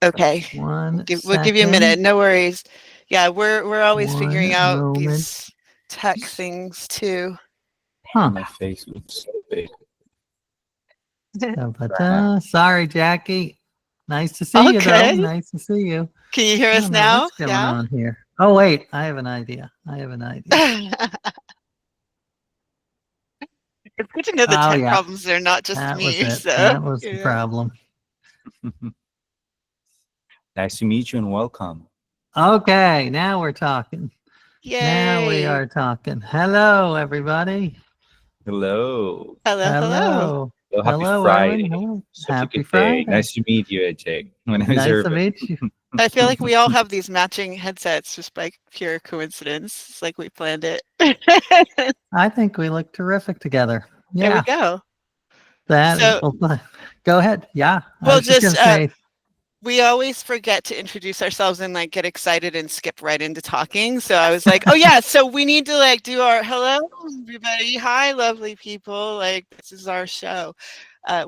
Okay. One We'll give you a minute. second. No worries. Yeah, we're always figuring One out moment. these tech things too. Huh. My face looks so big. Sorry, Jackie. Nice to see All you, though. good. Nice to see you. Can you hear I us don't know now? what's going Yeah. on here. Oh, wait. I have an idea. It's good to know the Oh, tech yeah. problems are not just That was me. it. So That was the yeah. problem. Nice to meet you and welcome. Okay. Now we're talking. Now we Yay. are talking. Hello, everybody. Hello. Hello, hello. Hello. Well, happy Hello, Irvin. Friday. Hello. Such a Happy good day. Friday. Nice to meet you, AJ. My name is Nice to Irvin. meet you. I feel like we all have these matching headsets just by pure coincidence. It's like we planned it. I think we look terrific together. There we Yeah. go. That is, So well, go ahead. Yeah. I we'll was just going just to say, we always forget to introduce ourselves and like get excited and skip right into talking. So I was like, oh yeah, so we need to like do our hello everybody. Hi, lovely people. Like this is our show.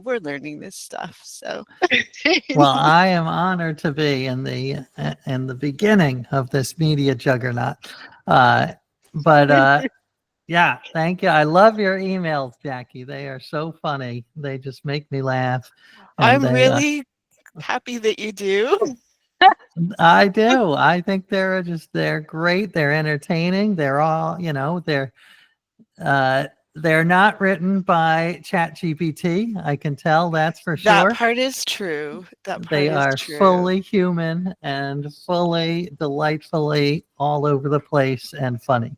We're learning this stuff. So well, I am honored to be in the beginning of this media juggernaut. But yeah, thank you. I love your emails, Jackie. They are so funny. They just make me laugh. And I'm really happy that you do. I do. I think they're great. They're entertaining. They're all, they're not written by ChatGPT. I can tell that's for That sure. part is true. That They part is are true. fully human and fully delightfully all over the place and funny.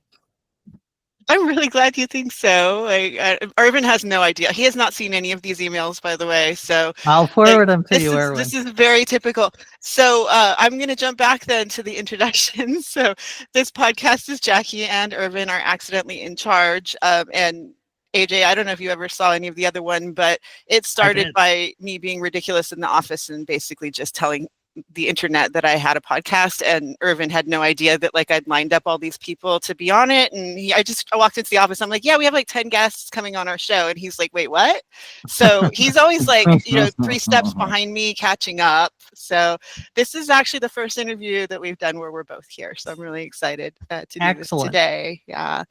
I'm really glad you think so. Like, Irvin has no idea. He has not seen any of these emails, by the way. So I'll forward them to you, Irwin. This is very typical. So I'm going to jump back then to the introduction. So this podcast is Jackie and Irvin are accidentally in charge. And AJ, I don't know if you ever saw any of the other one, but it started by me being ridiculous in the office and basically just telling the internet that I had a podcast, and Irvin had no idea that like I'd lined up all these people to be on it. And I walked into the office. I'm like, yeah, we have like 10 guests coming on our show. And he's like, wait, what? So he's always like, 3 steps behind me catching up. So this is actually the first interview that we've done where we're both here. So I'm really excited to do this today. Yeah.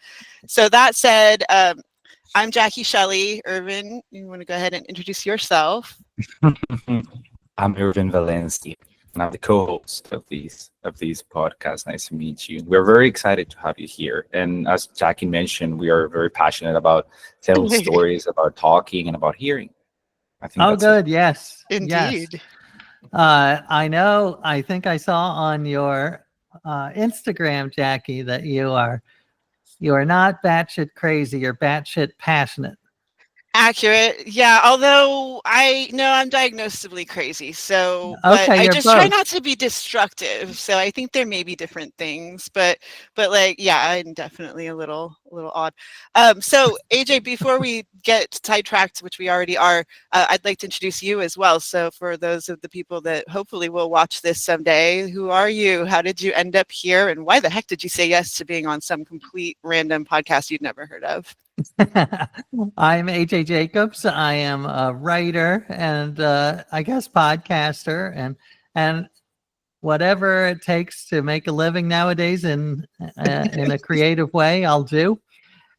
So that said, I'm Jackie Shelley. Irvin, you want to go ahead and introduce yourself? I'm Irvin Valencia, and I'm the co-host of these podcasts. Nice to meet you. We're very excited to have you here. And as Jackie mentioned, we are very passionate about telling stories, about talking, and about hearing. I think that's good. Yes. Indeed. Yes. I know. I think I saw on your Instagram, Jackie, that you are not batshit crazy. You're batshit passionate. Accurate. Yeah. Although I'm diagnosably crazy. So but okay, I just try both. not to be destructive. So I think there may be different things, but like, yeah, I'm definitely a little odd. So AJ, before we get sidetracked, which we already are, I'd like to introduce you as well. So for those of the people that hopefully will watch this someday, who are you? How did you end up here? And why the heck did you say yes to being on some complete random podcast you'd never heard of? I'm AJ Jacobs. I am a writer and I guess podcaster and whatever it takes to make a living nowadays in a creative way, I'll do.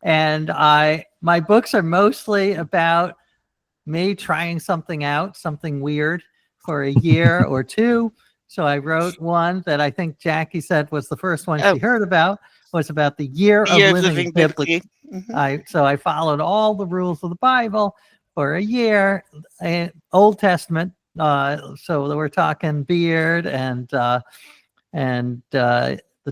And my books are mostly about me trying something out, something weird for a year or two. So I wrote one that I think Jackie said was the first one she heard about, was about the year of living biblically. Mm-hmm. So I followed all the rules of the Bible for a year, Old Testament. So we're talking beard and the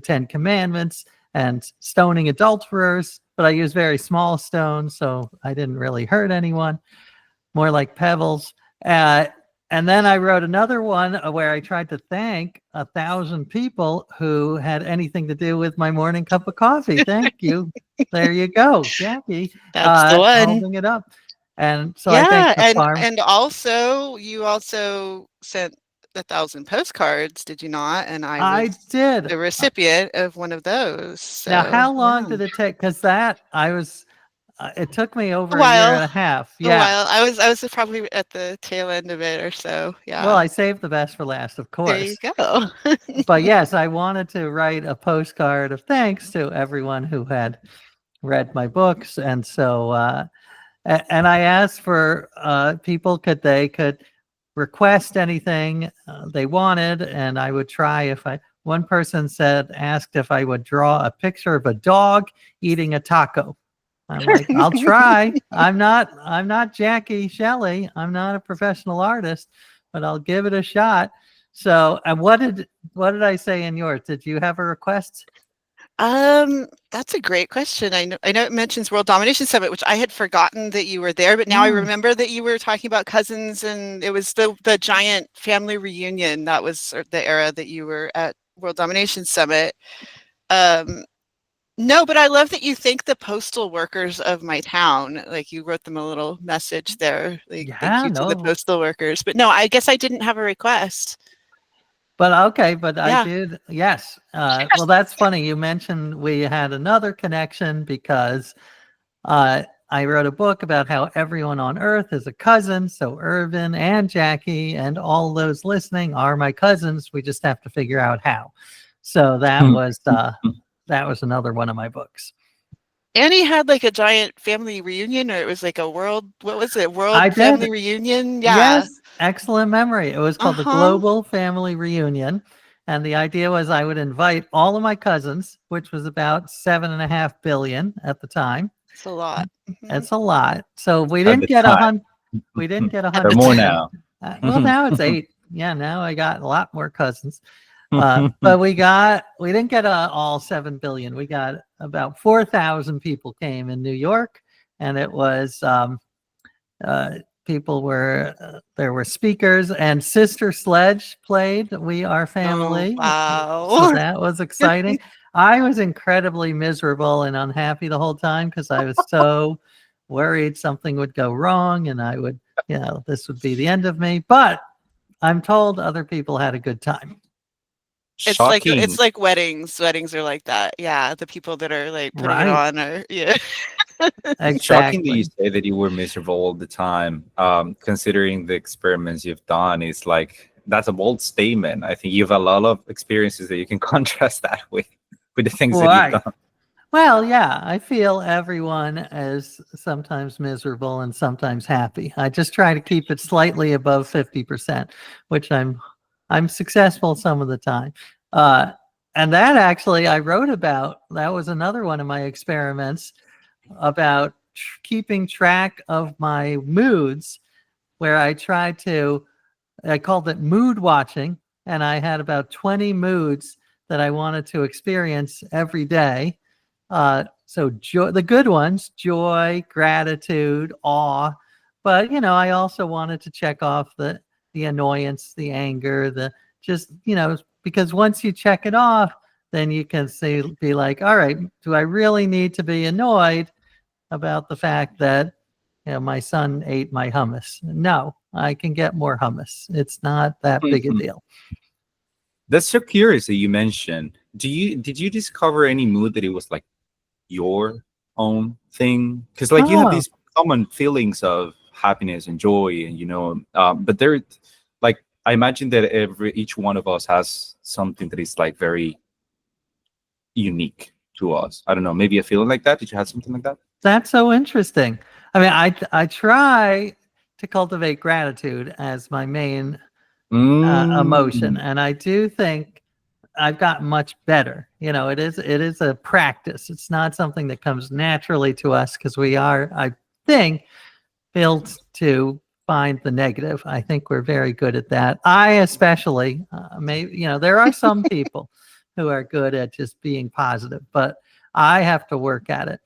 10 Commandments and stoning adulterers, but I used very small stones, so I didn't really hurt anyone, more like pebbles. And then I wrote another one where I tried to thank 1,000 people who had anything to do with my morning cup of coffee. Thank you. There you go, Jackie. That's the one. Holding it up. And so yeah, I thank and also you also sent 1,000 postcards, did you not? And I did the recipient of one of those. So, now, how long did it take? Because that I was It took me over A a year and while. a half. A Yeah. while. I was probably at the tail end of it or so. Well, Yeah. I saved the best for last, of There you course. go. But yes, I wanted to write a postcard of thanks to everyone who had read my books. And so, and I asked for people could request anything they wanted, and I would try if I. One person asked if I would draw a picture of a dog eating a taco. I'm like, I'll try. I'm not Jackie Shelley. I'm not a professional artist, but I'll give it a shot. So, and what did I say in yours? Did you have a request? That's a great question. I know it mentions World Domination Summit, which I had forgotten that you were there, but now I remember that you were talking about cousins, and it was the giant family reunion. That was the era that you were at World Domination Summit. No, but I love that you thank the postal workers of my town. Like you wrote them a little message there. Like, thank Yeah, you to the no. postal workers. But no, I guess I didn't have a request. But okay, but I Yeah. did. Yes. Well, that's funny. You mentioned we had another connection because I wrote a book about how everyone on Earth is a cousin. So Irvin and Jackie and all those listening are my cousins. We just have to figure out how. So that was another one of my books. And he had like a giant family reunion, or it was like a world, what was it? World family reunion? Yeah. Yes, excellent memory. It was called the Global Family Reunion. And the idea was I would invite all of my cousins, which was about 7.5 billion at the time. It's a lot. It's a lot. So we At didn't the get time. we didn't get At 100 the more time. now. well, now it's 8. Yeah, now I got a lot more cousins. But we didn't get all 7 billion. We got about 4,000 people came in New York, and it was there were speakers, and Sister Sledge played We Are Family. Oh, wow. So that was exciting. I was incredibly miserable and unhappy the whole time because I was so worried something would go wrong and I would, this would be the end of me. But I'm told other people had a good time. Shocking. It's like weddings. Weddings are like that. Yeah, the people that are like putting it on are Exactly. Shocking that you say that you were miserable all the time. Considering the experiments you've done, is like that's a bold statement. I think you have a lot of experiences that you can contrast that with the things that you've done. Well, yeah, I feel everyone is sometimes miserable and sometimes happy. I just try to keep it slightly above 50%, which I'm successful some of the time. And that actually I wrote about. That was another one of my experiments about keeping track of my moods, where I called it mood watching. And I had about 20 moods that I wanted to experience every day. So joy, the good ones, joy, gratitude, awe. But, I also wanted to check off the annoyance, the anger, because once you check it off, then you can be like, all right, do I really need to be annoyed about the fact that, my son ate my hummus? No, I can get more hummus. It's not that big a deal. That's so curious that you mentioned. Did you discover any mood that it was like your own thing? Because like you have these common feelings of happiness and joy, and but they're like, I imagine that each one of us has something that is like very unique to us. I don't know, maybe a feeling like that. Did you have something like that? That's so interesting. I mean, I try to cultivate gratitude as my main emotion, and I do think I've gotten much better. It is a practice. It's not something that comes naturally to us because we are, I think, built to find the negative. I think we're very good at that. I especially, maybe, there are some people who are good at just being positive, but I have to work at it.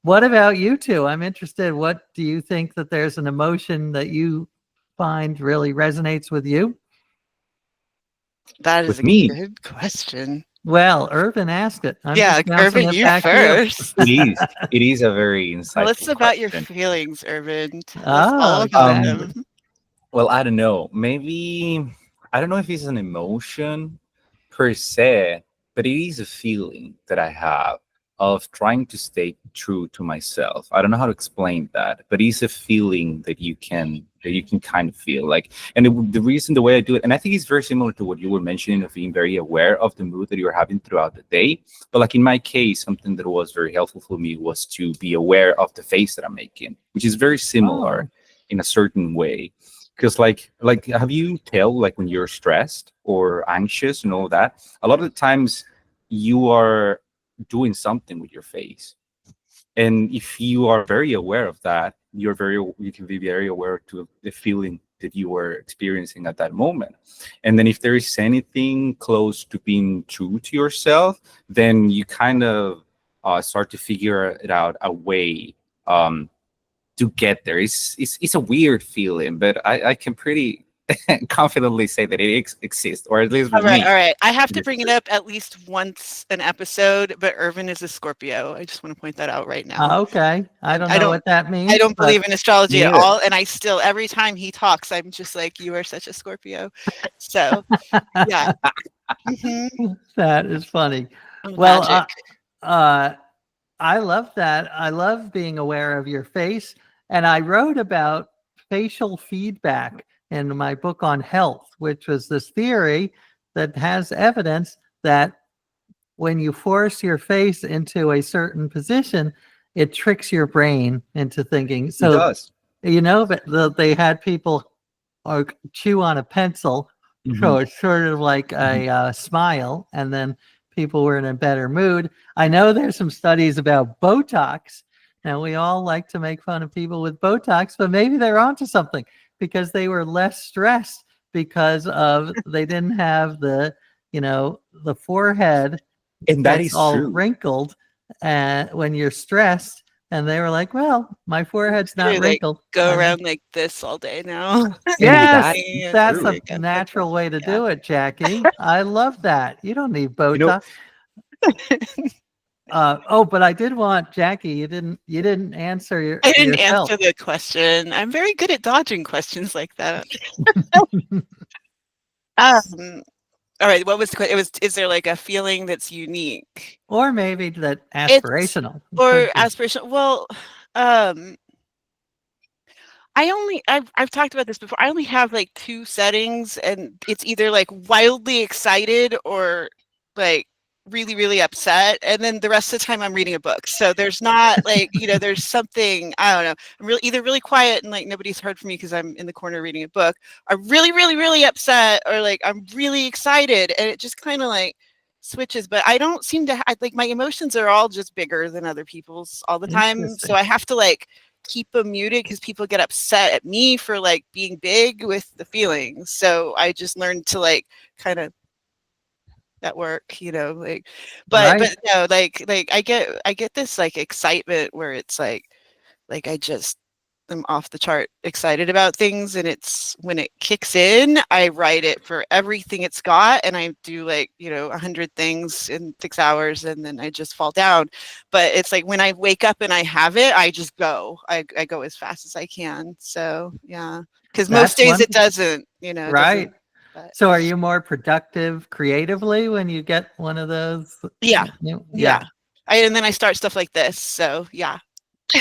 What about you two? I'm interested. What do you think that there's an emotion that you find really resonates with you? That is With a me? good question. Well, Irvin asked it. I'm Yeah, just bouncing Irvin, it you back to first. It is a very insightful Tell us about your question. feelings, Irvin. Tell us all Oh, about okay. them. Well, I don't know. Maybe I don't know if it's an emotion per se, but it is a feeling that I have. of trying to stay true to myself. I don't know how to explain that, but it's a feeling that you can kind of feel like, and the reason, the way I do it, and I think it's very similar to what you were mentioning of being very aware of the mood that you're having throughout the day. But like in my case, something that was very helpful for me was to be aware of the face that I'm making, which is very similar in a certain way. Because like have you tell like when you're stressed or anxious and all that, a lot of the times you are doing something with your face, and if you are very aware of that, you can be very aware to the feeling that you were experiencing at that moment. And then if there is anything close to being true to yourself, then you kind of start to figure it out a way to get there. It's a weird feeling, but I can pretty confidently say that it exists, or at least with me. All right. I have to It bring it exists. up at least once an episode, but Irvin is a Scorpio. I just want to point that out right now. Okay. I don't I know don't what that I means. don't but believe in astrology Me at either. all, and I still, every time he talks, I'm just like, you are such a Scorpio. So yeah. Mhm. That is funny. Oh, Well, magic. I love that. I love being aware of your face. And I wrote about facial feedback in my book on health, which was this theory that has evidence that when you force your face into a certain position, it tricks your brain into thinking. It So, does. but they had people chew on a pencil. So Mhm. it's sort of like a smile, and then people were in a better mood. I know there's some studies about Botox. Now, we all like to make fun of people with Botox, but maybe they're onto something because they were less stressed because of they didn't have the forehead And that gets is all true. wrinkled when you're stressed. And they were like, well, my forehead's not They like wrinkled. go around like this all day now. And Yes, that is And that's true. a again, natural way to yeah. do it, Jackie. I love that. You don't need You know, Botox. But I did want Jackie. You didn't answer I didn't yourself. answer the question. I'm very good at dodging questions like that. All right, what was the question? Is there like a feeling that's unique? Or maybe that It's aspirational. It or could be. aspirational. Well, I've talked about this before. I only have like two settings, and it's either like wildly excited or like really, really upset. And then the rest of the time I'm reading a book. So there's not like, there's something, I don't know. I'm either really quiet and like nobody's heard from me because I'm in the corner reading a book. I'm really, really, really upset, or like I'm really excited, and it just kind of like switches. But I don't seem to like, my emotions are all just bigger than other people's all the time. So Interesting. I have to like keep them muted because people get upset at me for like being big with the feelings. So I just learned to like kind of at work, like, but Right. no, like I get this like excitement where it's like I just am off the chart excited about things, and it's when it kicks in, I write it for everything it's got, and I do like 100 things in 6 hours, and then I just fall down. But it's like when I wake up and I have it, I just go. I go as fast as I can. So yeah, because most That's days one. it doesn't. It Right. doesn't. But So are you more productive creatively when you get one of those? yeah, Yeah. yeah. And then I start stuff like this. So yeah.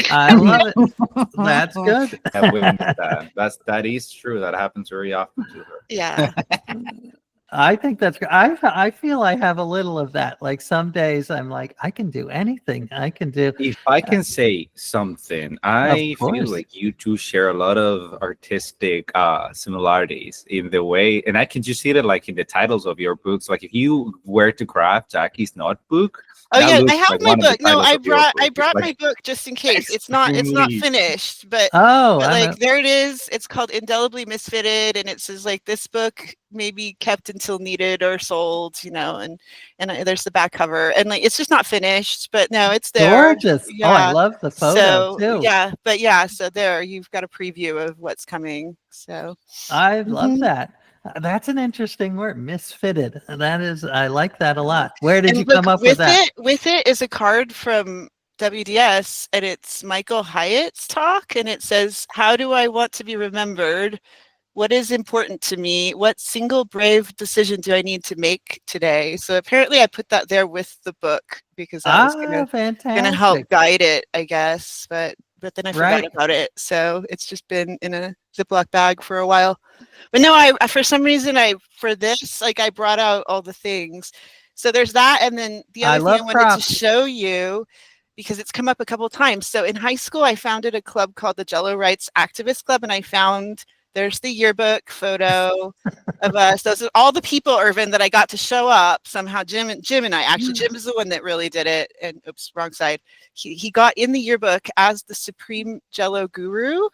I love it. That's good. I witnessed that. That is true. That happens very often to her. Yeah. I think that's good. I feel I have a little of that. Like some days I'm like, I can do anything. I can do. If I can say something, Of I feel course. like you two share a lot of artistic similarities in the way, and I can just see that like in the titles of your books. Like if you were to craft Jackie's notebook, Oh that yeah, I looks have like my one of the book. No, titles I of your brought book. It's my like book just in case. It's not extremely. finished, but Oh, like there it is. It's called Indelibly Misfitted, and it says like this book may be kept until needed or sold, and there's the back cover, and like it's just not finished, but no, it's there. gorgeous. Oh, I Yeah. love the photo So too. yeah, but yeah, so there you've got a preview of what's coming. So I love mhm. that. That's an interesting word, misfitted. That is, I like that a lot. Where did you And look, come up with that? with it is a card from WDS, and it's Michael Hyatt's talk, and it says, "How do I want to be remembered? what is important to me? What single brave decision do I need to make today? So apparently I put that there with the book because that was gonna help Fantastic. guide it, I guess. But then I forgot Right. about it. So it's just been in a Ziploc bag for a while. But no, I for some reason for this, like I brought out all the things. So there's that, and then the I other thing I love wanted to props. show you, because it's come up a couple of times. So in high school, I founded a club called the Jello Rights Activist Club, and I found there's the yearbook photo of us. Those are all the people, Irvin, that I got to show up somehow. Jim and I actually. Jim is the one that really did it. And oops, wrong side. He got in the yearbook as the supreme Jello guru.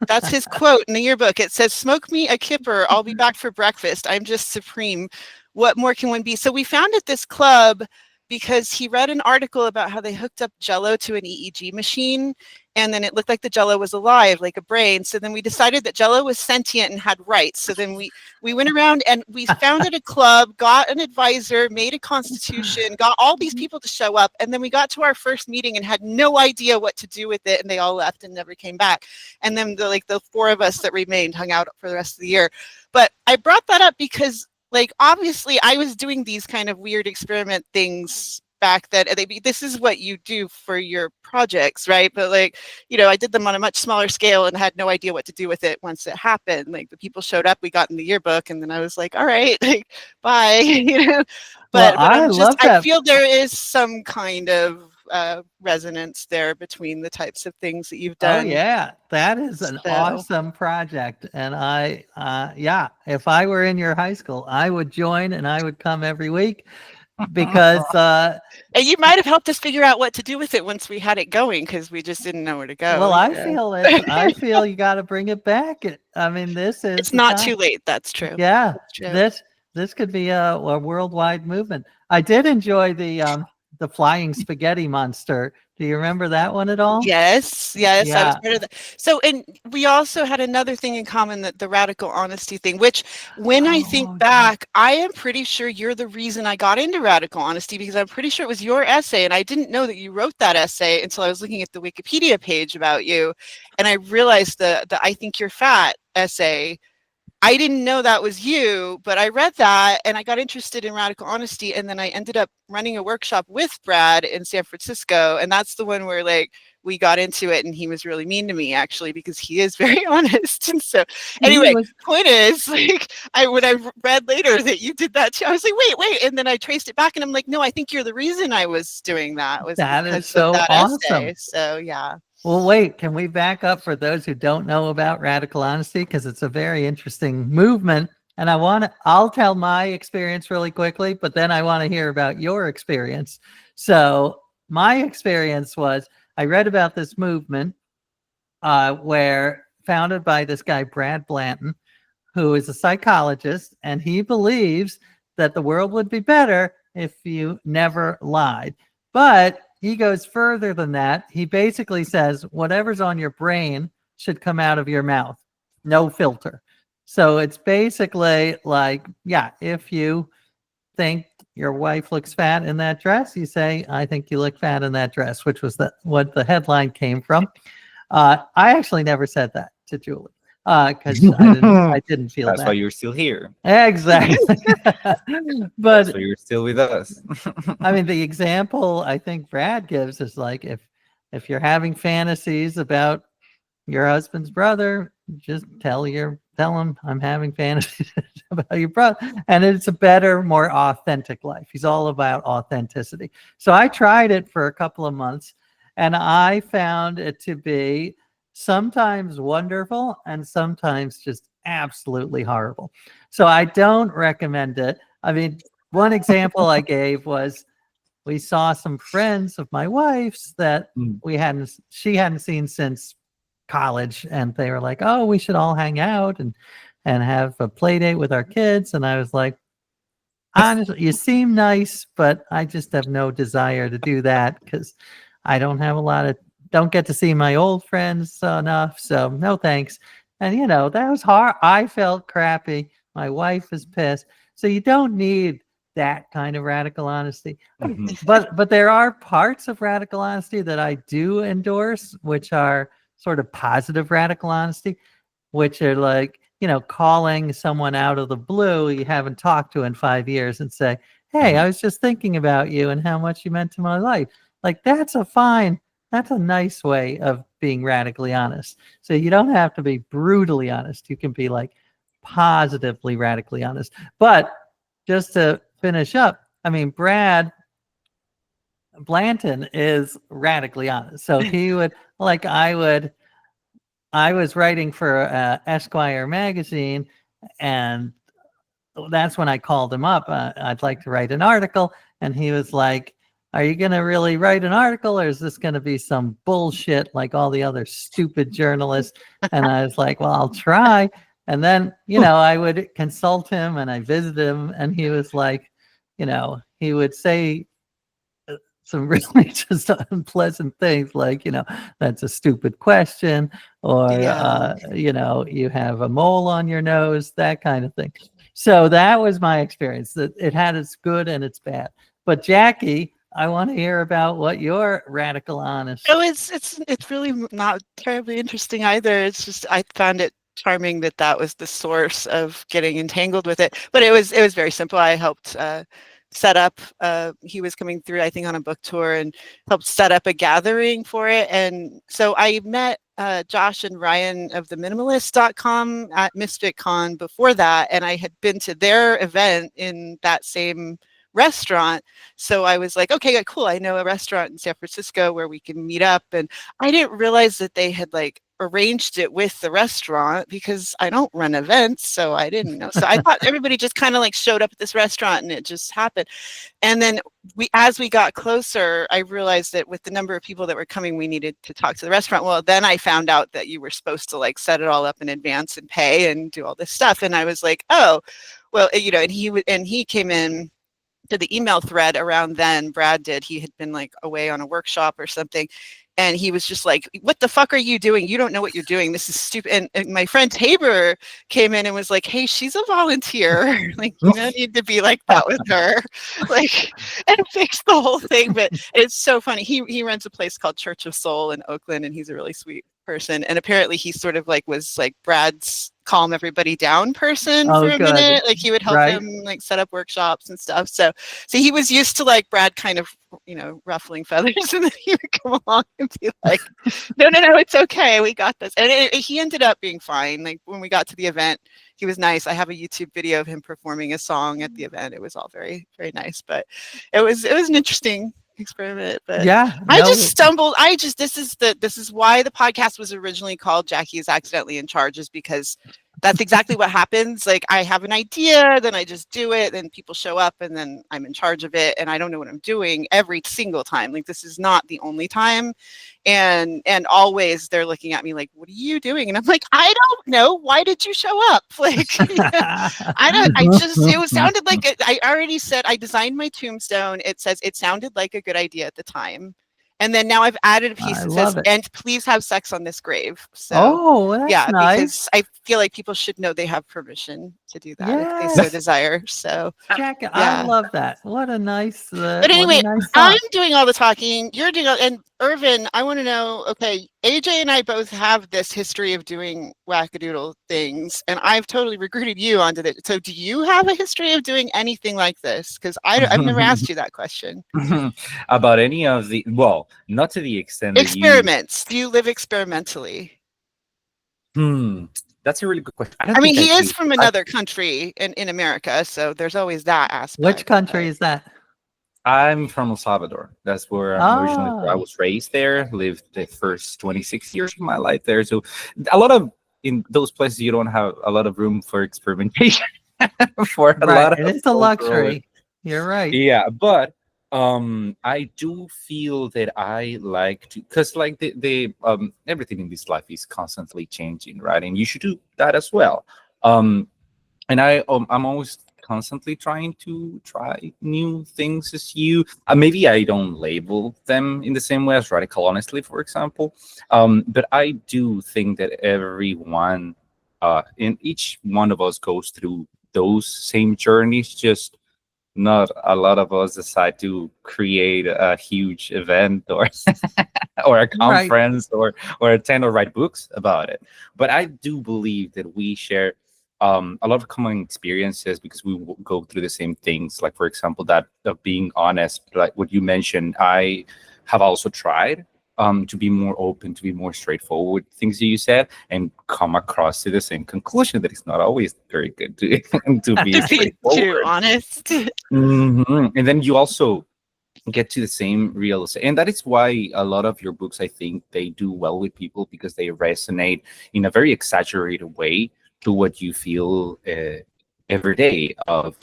That's his quote in the yearbook. It says, "Smoke me a kipper. I'll be back for breakfast. I'm just supreme. What more can one be?" So we founded this club because he read an article about how they hooked up Jello to an EEG machine, and then it looked like the Jello was alive, like a brain. So then we decided that Jello was sentient and had rights. So then we went around and we founded a club, got an advisor, made a constitution, got all these people to show up, and then we got to our first meeting and had no idea what to do with it, and they all left and never came back. And then the four of us that remained hung out for the rest of the year. But I brought that up because, like, obviously I was doing these kind of weird experiment things back then. This is what you do for your projects, right? But like, I did them on a much smaller scale and had no idea what to do with it once it happened. Like the people showed up, we got in the yearbook, and then I was like, all right, like, bye, Well, But I love I that. feel there is some kind of resonance there between the types of things that you've Oh done. yeah, that is an So awesome project. And yeah, if I were in your high school, I would join and I would come every week because and you might have helped us figure out what to do with it once we had it going, because we just didn't know where to go. well, I feel you got to bring it back. I mean, this is It's the not time. too late. That's true. Yeah, That's true. this could be a worldwide movement. I did enjoy the flying spaghetti monster. Do you remember that one at all? Yes, I was Yeah. part of that. So, and we also had another thing in common, that the radical honesty thing, which when I think Oh, back, I am pretty sure you're the reason I got into radical honesty, because I'm pretty sure it was your essay. And I didn't know that you wrote that essay until I was looking at the Wikipedia page about you. And I realized the I think you're fat essay. I didn't know that was you, but I read that and I got interested in radical honesty. And then I ended up running a workshop with Brad in San Francisco. And that's the one where, like, we got into it and he was really mean to me, actually, because he is very honest. And so he anyway, was. point is, like, when I read later that you did that too, I was like, wait. And then I traced it back and I'm like, no, I think you're the reason I was doing that, was That is because of so that awesome. essay. So yeah. Well, wait, can we back up for those who don't know about radical honesty? Because it's a very interesting movement. And I'll tell my experience really quickly, but then I want to hear about your experience. So my experience was, I read about this movement where founded by this guy, Brad Blanton, who is a psychologist, and he believes that the world would be better if you never lied. But he goes further than that. He basically says whatever's on your brain should come out of your mouth, no filter. So it's basically like, yeah, if you think your wife looks fat in that dress, you say, I think you look fat in that dress, which was what the headline came from. I actually never said that to Julie because I didn't feel That's that. why you're still here. Exactly. But That's why you're still with us. I mean, the example I think Brad gives is like, if you're having fantasies about your husband's brother, just tell him I'm having fantasies about your brother, and it's a better, more authentic life. He's all about authenticity. So I tried it for a couple of months, and I found it to be sometimes wonderful and sometimes just absolutely horrible. So I don't recommend it. I mean, one example I gave was, we saw some friends of my wife's that she hadn't seen since college, and they were like, oh, we should all hang out and have a play date with our kids. And I was like, honestly, you seem nice, but I just have no desire to do that because I don't get to see my old friends enough. So no thanks. And that was hard. I felt crappy. My wife is pissed. So you don't need that kind of radical honesty. But there are parts of radical honesty that I do endorse, which are sort of positive radical honesty, which are like, calling someone out of the blue you haven't talked to in 5 years and say, hey, I was just thinking about you and how much you meant to my life. Like, that's a nice way of being radically honest. So you don't have to be brutally honest. You can be like positively radically honest. But just to finish up, I mean, Brad Blanton is radically honest. So he would, like, I was writing for Esquire magazine, and that's when I called him up. I'd like to write an article. And he was like, are you going to really write an article, or is this going to be some bullshit like all the other stupid journalists? And I was like, well, I'll try. And then, I would consult him and I visited him, and he was like, he would say some really just unpleasant things like, that's a stupid question, or, you have a mole on your nose, that kind of thing. So that was my experience. That it had its good and its bad. But Jackie, I want to hear about what your radical honest. Oh, it's really not terribly interesting either. It's just I found it charming that was the source of getting entangled with it. But it was very simple. I helped set up. He was coming through, I think, on a book tour, and helped set up a gathering for it. And so I met Josh and Ryan of the minimalist.com at MisfitCon before that, and I had been to their event in that same restaurant. So I was like, okay, cool. I know a restaurant in San Francisco where we can meet up. And I didn't realize that they had like arranged it with the restaurant, because I don't run events, so I didn't know. So I thought everybody just kind of like showed up at this restaurant and it just happened. And then as we got closer, I realized that with the number of people that were coming, we needed to talk to the restaurant. Well, then I found out that you were supposed to like set it all up in advance and pay and do all this stuff. And I was like, oh, well, and he came in to the email thread around then. Brad did. He had been like away on a workshop or something. And he was just like, what the fuck are you doing? You don't know what you're doing. This is stupid. And my friend Tabor came in and was like, hey, she's a volunteer. Like, you don't need to be like that with her. Like, and fix the whole thing. But it's so funny. He runs a place called Church of Soul in Oakland, and he's a really sweet person. And apparently he sort of like was like Brad's calm everybody down person for a minute. Like, he would help him like set up workshops and stuff. So he was used to like Brad kind of, ruffling feathers, and then he would come along and be like, no, it's okay, we got this. And he ended up being fine. Like, when we got to the event, he was nice. I have a YouTube video of him performing a song at the event. It was all very, very nice. But it was an interesting experiment. But this is why the podcast was originally called Jackie is Accidentally in Charge, is because that's exactly what happens. Like, I have an idea, then I just do it, then people show up, and then I'm in charge of it, and I don't know what I'm doing every single time. Like, this is not the only time. And always they're looking at me like, what are you doing? And I'm like, I don't know. Why did you show up? Like, it sounded like I already said, I designed my tombstone. It says it sounded like a good idea at the time. And then now I've added a piece that says, and please have sex on this grave. So, that's nice. Because I feel like people should know they have permission to do that if they so desire. So, Jack, I love that. What a nice. But anyway, I'm doing all the talking. You're doing and Irvin, I want to know, okay, AJ and I both have this history of doing wackadoodle things, and I've totally recruited you onto it. So do you have a history of doing anything like this? Because I've never asked you that question. About any of the, well, not to the extent experiments. Do you live experimentally? That's a really good question. I mean, he is from another country in America, so there's always that aspect. Which country is that? I'm from El Salvador. That's where I'm originally from. I was raised there, lived the first 26 years of my life there. So in those places, you don't have a lot of room for experimentation. It's a luxury. You're right. Yeah, but I do feel that I like to, because like the everything in this life is constantly changing, right? And you should do that as well. And I'm always constantly trying to try new things as you. Maybe I don't label them in the same way as radical honestly, for example. But I do think that everyone, in each one of us goes through those same journeys, just not a lot of us decide to create a huge event or or a conference or attend or write books about it. But I do believe that we share a lot of common experiences because we go through the same things. Like, for example, that of being honest, like what you mentioned, I have also tried to be more open, to be more straightforward, things that you said, and come across to the same conclusion that it's not always very good to, to be To be too straightforward. honest. And then you also get to the same realization, and that is why a lot of your books, I think, they do well with people because they resonate in a very exaggerated way to what you feel every day of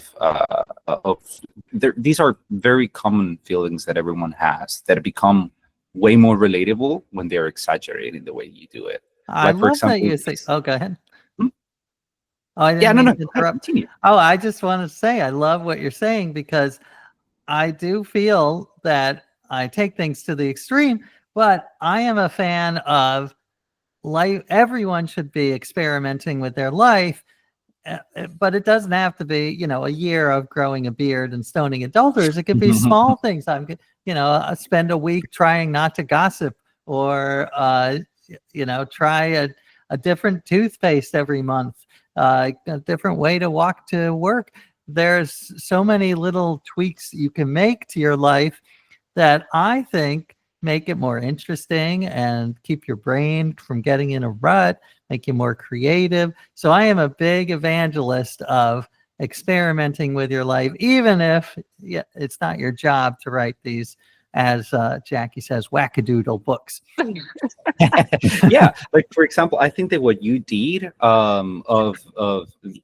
these are very common feelings that everyone has that become way more relatable when they're exaggerating the way you do it. I Like, for love that example, you say, oh, go ahead. Hmm? Oh, I Yeah, didn't no, mean no, to go ahead, interrupt. continue. Oh, I just want to say I love what you're saying because I do feel that I take things to the extreme, but I am a fan of life. Everyone should be experimenting with their life, but it doesn't have to be, a year of growing a beard and stoning adulterers. It could be small things. Spend a week trying not to gossip, or try a different toothpaste every month, a different way to walk to work. There's so many little tweaks you can make to your life that I think make it more interesting and keep your brain from getting in a rut, make you more creative. So I am a big evangelist of experimenting with your life, even if it's not your job to write these, as Jackie says, wackadoodle books. Yeah, like, for example, I think that what you did of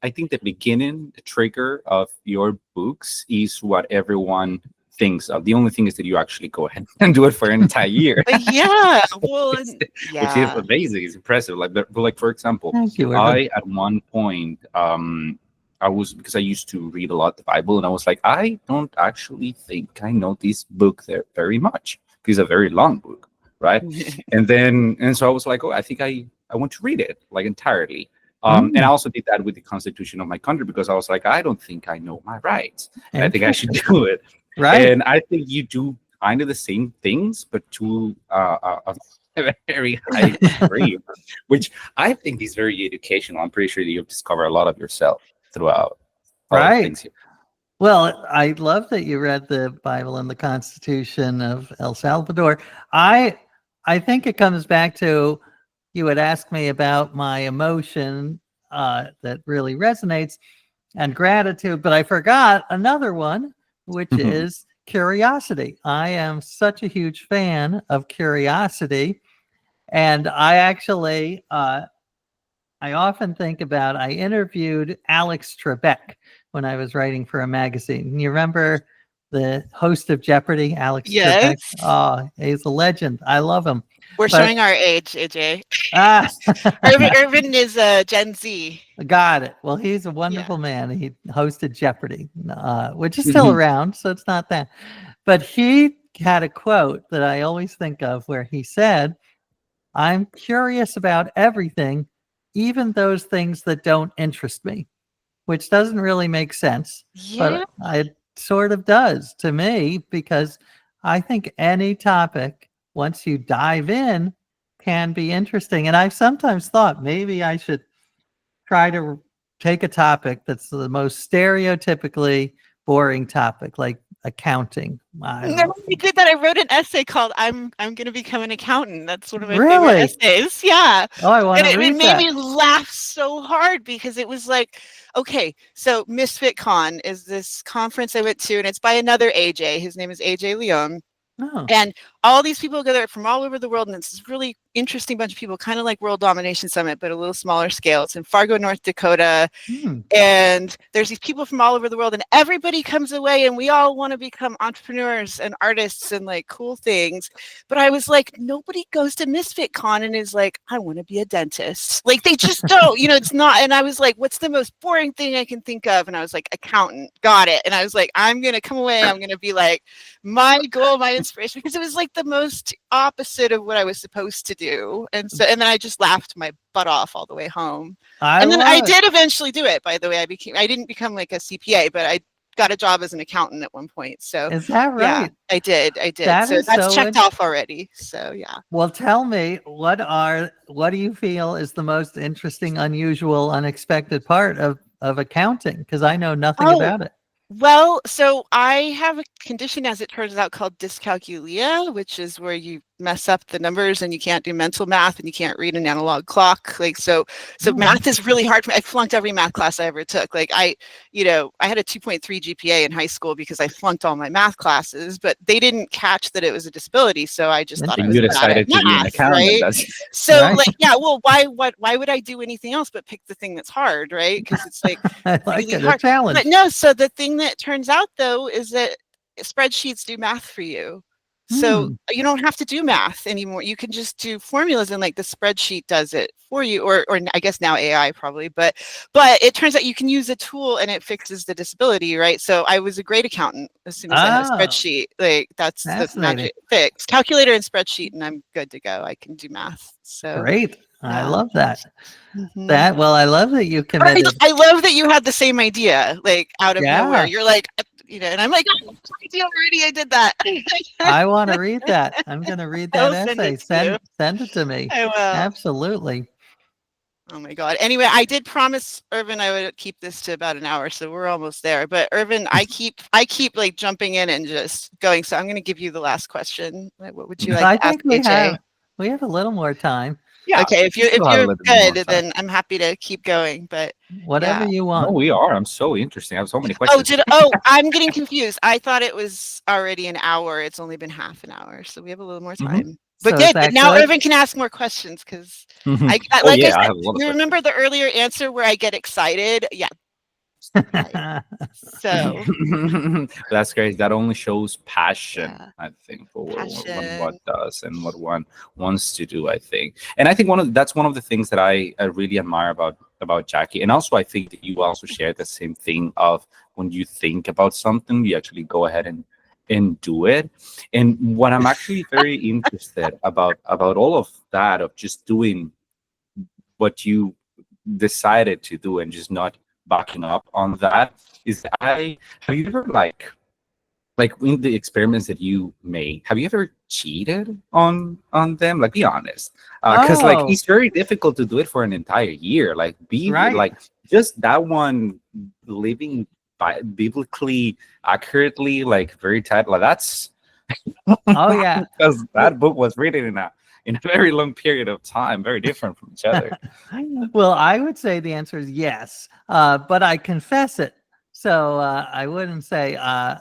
I think the beginning, the trigger of your books is what everyone thinks of. The only thing is that you actually go ahead and do it for an entire year. Yeah. Well, which is yeah. amazing. It's impressive. But like, for example, Thank you, Irvin. I at one point I was, because I used to read a lot the Bible, and I was like, I don't actually think I know this book there very much because it's a very long book, right? And so I was like, oh, I think I want to read it like entirely. And I also did that with the Constitution of my country because I was like, I don't think I know my rights. I think I should do it. Right. And I think you do kind of the same things, but to a very high degree, which I think is very educational. I'm pretty sure that you've discovered a lot of yourself throughout all the Right. things here. Well, I love that you read the Bible and the Constitution of El Salvador. I think it comes back to, you had asked me about my emotion that really resonates, and gratitude, but I forgot another one, which is curiosity. I am such a huge fan of curiosity, and I actually I often think about, I interviewed Alex Trebek when I was writing for a magazine. You remember the host of Jeopardy, Alex Trebek? Yes. Oh, he's a legend. I love him. We're showing our age, AJ. Irvin Irvin is Gen Z. Got it. Well, he's a wonderful man. He hosted Jeopardy, which is still Mhm. around, so it's not that. But he had a quote that I always think of where he said, I'm curious about everything, even those things that don't interest me, which doesn't really make sense. Yeah. But it sort of does to me, because I think any topic, once you dive in, can be interesting. And I've sometimes thought maybe I should try to take a topic that's the most stereotypically boring topic, like accounting. No, I did that. I wrote an essay called "I'm going to become an accountant." That's one of my favorite Really? essays. Yeah. Oh, I want And to it read made that. me laugh so hard because it was like, okay, so Misfit Con is this conference I went to, and it's by another AJ. His name is AJ Leon. Oh, And all these people go there from all over the world, and it's this really interesting bunch of people, kind of like World Domination Summit, but a little smaller scale. It's in Fargo, North Dakota. And there's these people from all over the world, and everybody comes away, and we all want to become entrepreneurs and artists and like cool things. But I was like, nobody goes to Misfit Con and is like, I want to be a dentist. Like, they just don't, it's not. And I was like, what's the most boring thing I can think of? And I was like, accountant. Got it. And I was like, I'm going to come away. I'm going to be like, my goal, my inspiration, because it was like the most opposite of what I was supposed to do. And then I just laughed my butt off all the way home. And then I did eventually do it, by the way. I didn't become like a CPA, but I got a job as an accountant at one point. So Is that yeah, right? I did. That So is that's so checked off already. So yeah. Well, tell me, what do you feel is the most interesting, unusual, unexpected part of accounting? Because I know nothing Oh, about it. well, so I have a condition, as it turns out, called dyscalculia, which is where you mess up the numbers and you can't do mental math and you can't read an analog clock. Like, so Oh, math is really hard for me. I flunked every math class I ever took. Like I had a 2.3 GPA in high school because I flunked all my math classes, but they didn't catch that it was a disability. So I just thought I was You bad at decided to be an math, accountant. right? That's So Right. like, yeah, well, why would I do anything else but pick the thing that's hard, right? Because it's like I like really it, a hard. challenge. But no, so the thing that turns out though is that spreadsheets do math for you. So you don't have to do math anymore. You can just do formulas and like the spreadsheet does it for you, or I guess now AI probably, but it turns out you can use a tool and it fixes the disability, right? So I was a great accountant as soon as I had a Oh, spreadsheet. Like that's the fascinating. magic fix. Calculator and spreadsheet and I'm good to go. I can do math. So Great. I yeah. love that. Mhm. I love that you committed. I love that you had the same idea, like out of nowhere. Yeah, You're like, and I'm like, oh, idea already. I did that. I want to read that. I'm going to read that I'll send essay. it to you. Send it to me. I will. Absolutely. Oh my God. Anyway, I did promise Irvin I would keep this to about an hour, so we're almost there. But Irvin, I keep like jumping in and just going. So I'm going to give you the last question. What would you like I to ask think we AJ? have a little more time. yeah. Okay, if we still have a you're little bit more good, time. then I'm happy to keep going. But Whatever yeah. you No, want. we are. I'm so interesting. I have so many Oh, questions. I'm getting confused. I thought it was already an hour. It's only been half an hour, so we have a little more time. But So is good. But that now good? Irvin can ask more questions because Mhm. I Oh like I yeah, I said, have a lot of you questions. remember the earlier answer where I get excited? Yeah. Right. So That's great. That only shows passion, yeah, I think, for what one passion. does and what one wants to do. I think, and I think that's one of the things that I really admire about Jackie, and also I think that you also share the same thing of when you think about something, you actually go ahead and do it. And what I'm actually very interested about all of that of just doing what you decided to do and just not backing up on that is I have you ever like in the experiments that you made, have you ever cheated on them? Like, be honest, because like Oh, it's very difficult to do it for an entire year. Like, be right. like just that one living biblically accurately, like very tight. Like that's Oh, yeah. because Well, that book was written in a very long period of time, very different from each other. well, I would say the answer is yes, but I confess it. So I wouldn't say I,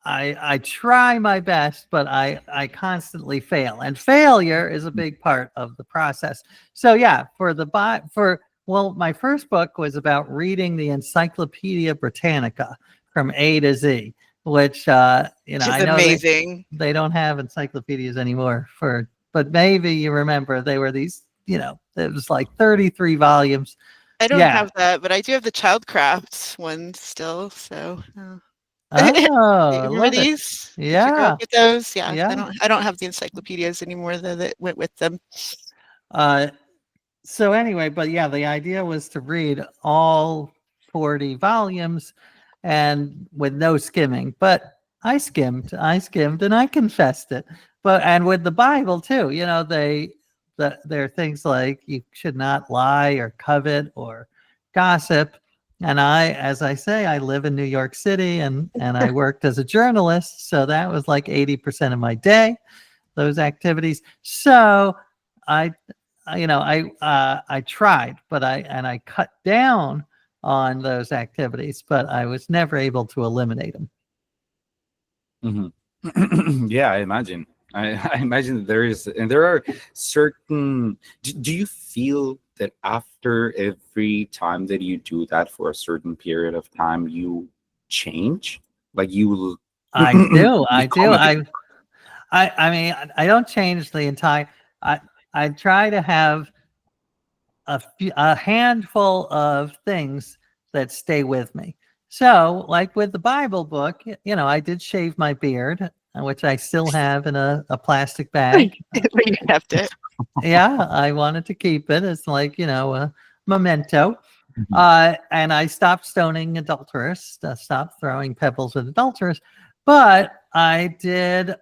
I try my best, but I constantly fail, and failure is a big part of the process. So yeah, well, my first book was about reading the Encyclopedia Britannica from A to Z, which Which is I know amazing. they don't have encyclopedias anymore but maybe you remember they were these, it was like 33 volumes. I don't Yeah. have that, but I do have the Childcraft one still. So Oh, I remember love it. these? Did you grow Yeah. up with those? Yeah. Yeah. I don't have the encyclopedias anymore though that went with them. So anyway, but yeah, the idea was to read all 40 volumes and with no skimming. But I skimmed and I confessed it. And with the Bible too, there are things like you should not lie or covet or gossip. And as I say, I live in New York City and I worked as a journalist. So that was like 80% of my day, those activities. So I I tried, but I cut down on those activities, but I was never able to eliminate them. Yeah, I imagine. I imagine that there are certain. Do you feel that after every time that you do that for a certain period of time, you change? Like you, I do. I do. become a different. I mean, I don't change the entire. I try to have a handful of things that stay with me. So, like with the Bible book, I did shave my beard, which I still have in a plastic bag. You kept it. Yeah, I wanted to keep it. It's like, a memento. And I stopped stoning adulterers, stopped throwing pebbles at adulterers, but I did.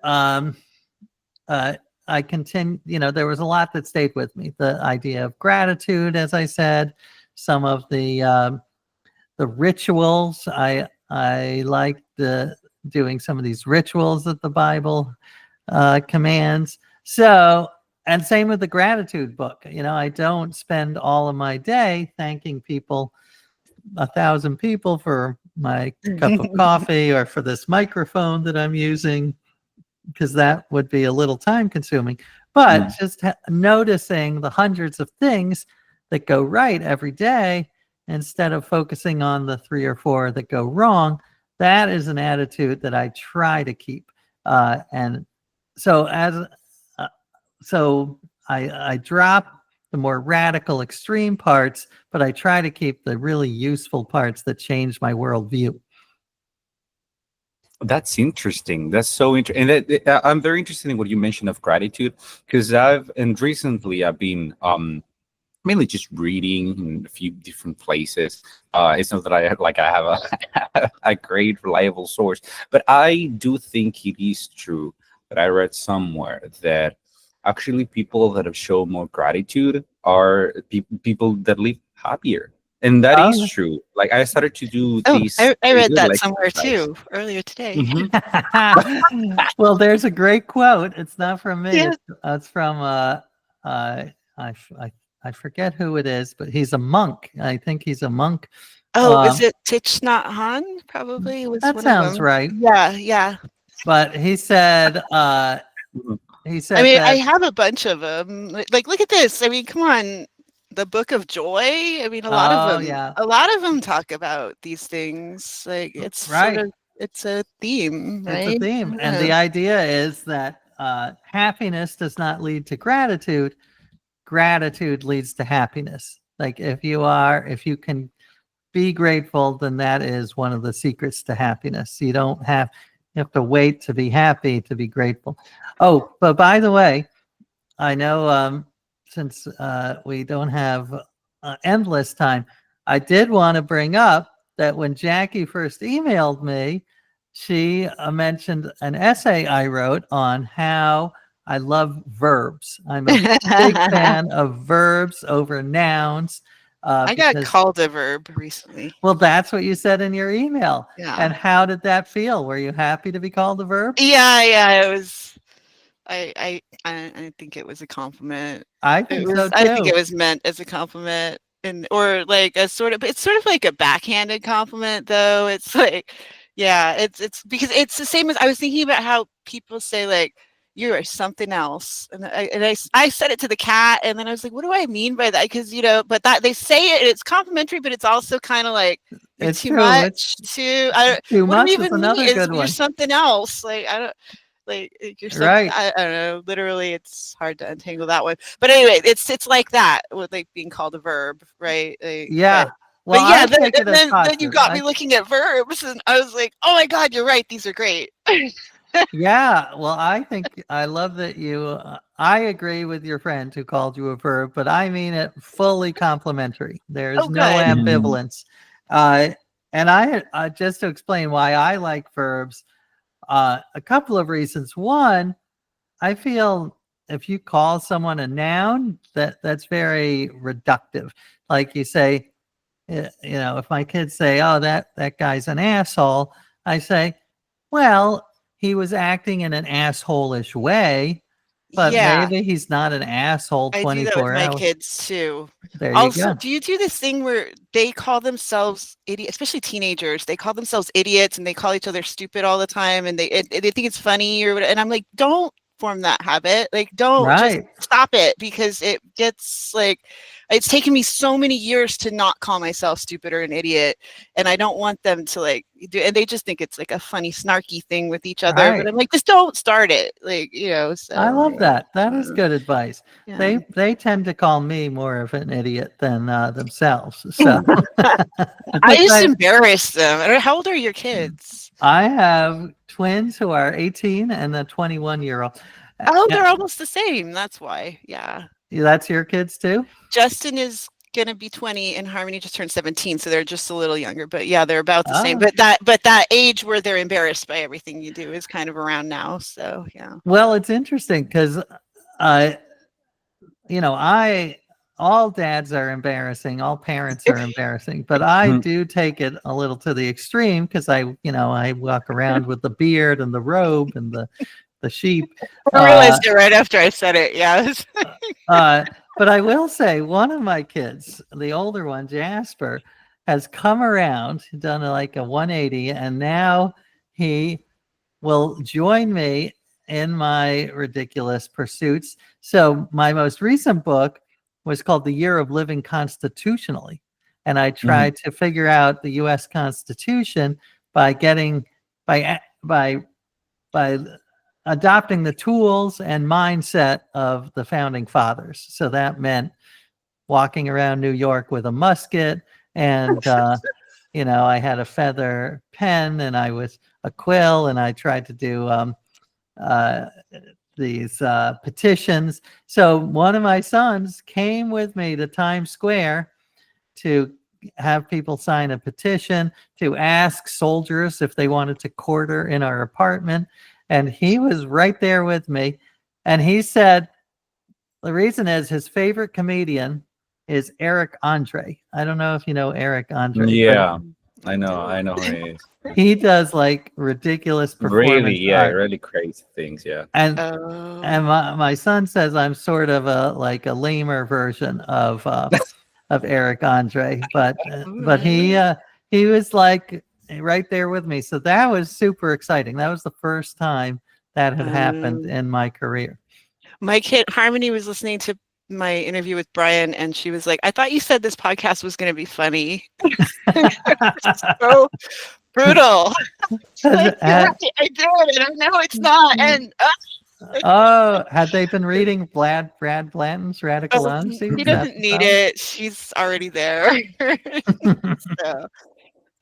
I continue. There was a lot that stayed with me. The idea of gratitude, as I said, some of the rituals. I like doing some of these rituals that the Bible commands. So, and same with the gratitude book. I don't spend all of my day thanking people, 1,000 people for my cup of coffee or for this microphone that I'm using, because that would be a little time consuming. But just noticing the hundreds of things that go right every day instead of focusing on the 3 or 4 that go wrong, that is an attitude that I try to keep. And so I drop the more radical extreme parts, but I try to keep the really useful parts that change my worldview. That's interesting. That's so interesting. And I'm very interested in what you mentioned of gratitude, because recently I've been mainly just reading in a few different places. It's not that I have a great reliable source, but I do think it is true that I read somewhere that actually people that have shown more gratitude are people that live happier. And that is true. Like, I started to do Oh, this I read that little somewhere exercise. too earlier today. Well, there's a great quote. It's not from me. Yeah. It's from I forget who it is, but he's a monk. I think he's a monk. Oh, is it Thich Nhat Hanh? Probably was That one sounds of them. right. Yeah. But he said I mean, I that have a bunch of them. Like, look at this. I mean, come on. The Book of Joy. I mean, a lot of them talk about these things. Like, it's right. it's a theme, right? It's a theme. And the idea is that happiness does not lead to gratitude. Gratitude leads to happiness. Like, if you can be grateful, then that is one of the secrets to happiness. You have to wait to be happy to be grateful. Oh, but by the way, I know since we don't have endless time, I did want to bring up that when Jackie first emailed me, she mentioned an essay I wrote on how I love verbs. I'm a big fan of verbs over nouns. I got called a verb recently. Well, that's what you said in your email. Yeah. And how did that feel? Were you happy to be called a verb? Yeah. It was. I think it was a compliment. I think so too. I think it was meant as a compliment, or like it's sort of like a backhanded compliment, though. It's like, yeah, it's because it's the same as I was thinking about how people say, like, you are something else, and I said it to the cat, and then I was like, what do I mean by that? Because but that they say it, and it's complimentary, but it's also kind of like it's too true. much. Too what do we even mean? You're something else. Like, I don't. Like, you're so, right. I don't know. Literally, it's hard to untangle that one. But anyway, it's like that with like being called a verb, right? Like, yeah. But yeah, then you got me looking at verbs, and I was like, oh my God, you're right. These are great. Yeah. Well, I love that you. I agree with your friend who called you a verb, but I mean it fully complimentary. There's no ambivalence. And I just to explain why I like verbs. A couple of reasons. One, I feel if you call someone a noun, that's very reductive. Like you say, if my kids say, "Oh, that guy's an asshole," I say, "Well, he was acting in an asshole-ish way, but maybe he's not an asshole 24 hours." I do that with my kids too. There Also, you go. do you do this thing where they call themselves idiots, especially teenagers? They call themselves idiots and they call each other stupid all the time, and they think it's funny or whatever. And I'm like, don't form that habit. Like, don't just stop it, because it gets like, it's taken me so many years to not call myself stupid or an idiot, and I don't want them to like do. And they just think it's like a funny, snarky thing with each other. But I'm like, just don't start it. Like, So, I love that. That is good advice. Yeah. They tend to call me more of an idiot than themselves. So I just embarrass them. How old are your kids? I have twins who are 18 and a 21-year-old. Oh, they're almost the same. That's why. Yeah. That's your kids too? Justin is gonna be 20 and Harmony just turned 17, so they're just a little younger. But yeah, they're about the same. Ah. But that age where they're embarrassed by everything you do is kind of around now. So yeah. Well, it's interesting because all dads are embarrassing, all parents are embarrassing, but I do take it a little to the extreme because I walk around with the beard and the robe and the sheep. I realized it right after I said it. Yeah. But I will say one of my kids, the older one, Jasper, has come around, done like a 180, and now he will join me in my ridiculous pursuits. So my most recent book was called The Year of Living Constitutionally. And I tried to figure out the US Constitution by adopting the tools and mindset of the founding fathers. So that meant walking around New York with a musket and I had a feather pen and I was a quill and I tried to do these petitions. So one of my sons came with me to Times Square to have people sign a petition, to ask soldiers if they wanted to quarter in our apartment. And he was right there with me. And he said, the reason is his favorite comedian is Eric Andre. I don't know if you know Eric Andre. Yeah, I know who he is. He does like ridiculous performance art. Really crazy things. Yeah. And my son says I'm sort of a lamer version of Eric Andre, but he was like right there with me. So that was super exciting. That was the first time that had happened in my career. My kid Harmony was listening to my interview with Brian, and she was like, "I thought you said this podcast was going to be funny." So brutal. Like, I did, and I know it's not. And had they been reading Brad Blanton's Radical Honesty? He doesn't need it. She's already there. So,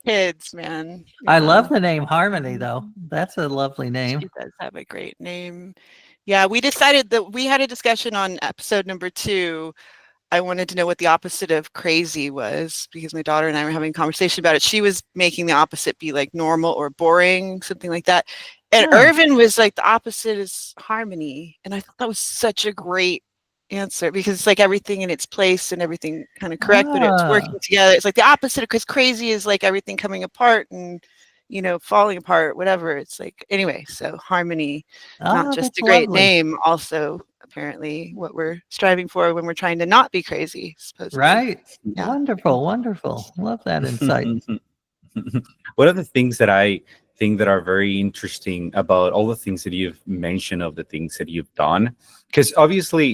kids, man. I love the name Harmony, though. That's a lovely name. She does have a great name. Yeah, we decided that we had a discussion on episode number 2. I wanted to know what the opposite of crazy was because my daughter and I were having a conversation about it. She was making the opposite be like normal or boring, something like that. And Irvin was like, the opposite is harmony. And I thought that was such a great answer because it's like everything in its place and everything kind of correct, but it's working together. It's like the opposite because crazy is like everything coming apart and falling apart, whatever. It's like, anyway, so harmony, not just a great name, also apparently what we're striving for when we're trying to not be crazy, supposedly. Right. Yeah. Wonderful. Love that insight. One of the things that I think that are very interesting about all the things that you've mentioned of the things that you've done, because obviously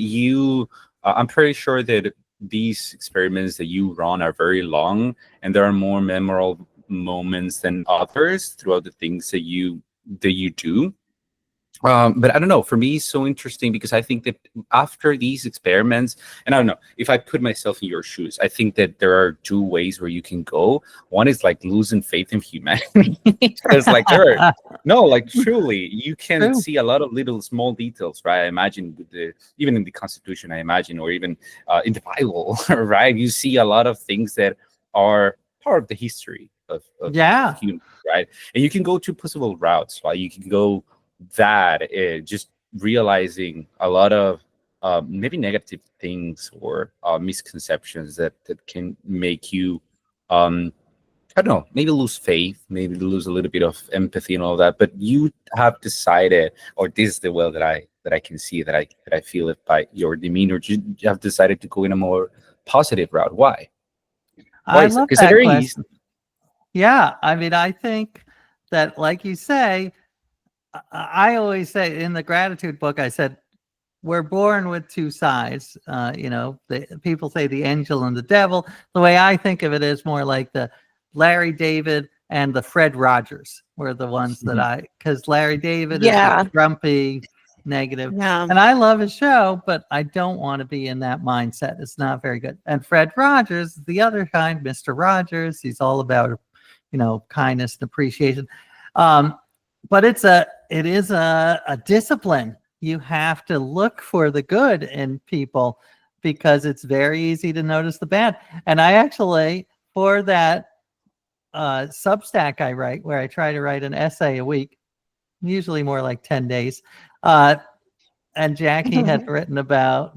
I'm pretty sure that these experiments that you run are very long and there are more memorable moments than others throughout the things that you do. But I don't know, for me it's so interesting because I think that after these experiments, and I don't know, if I put myself in your shoes, I think that there are 2 ways where you can go. One is like losing faith in humanity. It's like truly, you can see a lot of little small details, right? I imagine even in the Constitution, I imagine, or even in the Bible, right? You see a lot of things that are part of the history of humans, right? And you can go 2 possible routes, right? You can go that just realizing a lot of maybe negative things or misconceptions that can make you I don't know, maybe lose faith, maybe lose a little bit of empathy and all that, but you have decided, or this is the way that I can see, that I feel it by your demeanor, you have decided to go in a more positive route. Why I love that question. Yeah, I mean, I think that, like you say, I always say in the gratitude book, I said, we're born with 2 sides. People say the angel and the devil. The way I think of it is more like the Larry David and the Fred Rogers were the ones that because Larry David is grumpy, negative. Yeah. And I love his show, but I don't want to be in that mindset. It's not very good. And Fred Rogers, the other kind, Mr. Rogers, he's all about, kindness and appreciation. But it is a discipline. You have to look for the good in people, because it's very easy to notice the bad. And I actually, for that Substack I write, where I try to write an essay a week, usually more like 10 days. And Jackie had written me about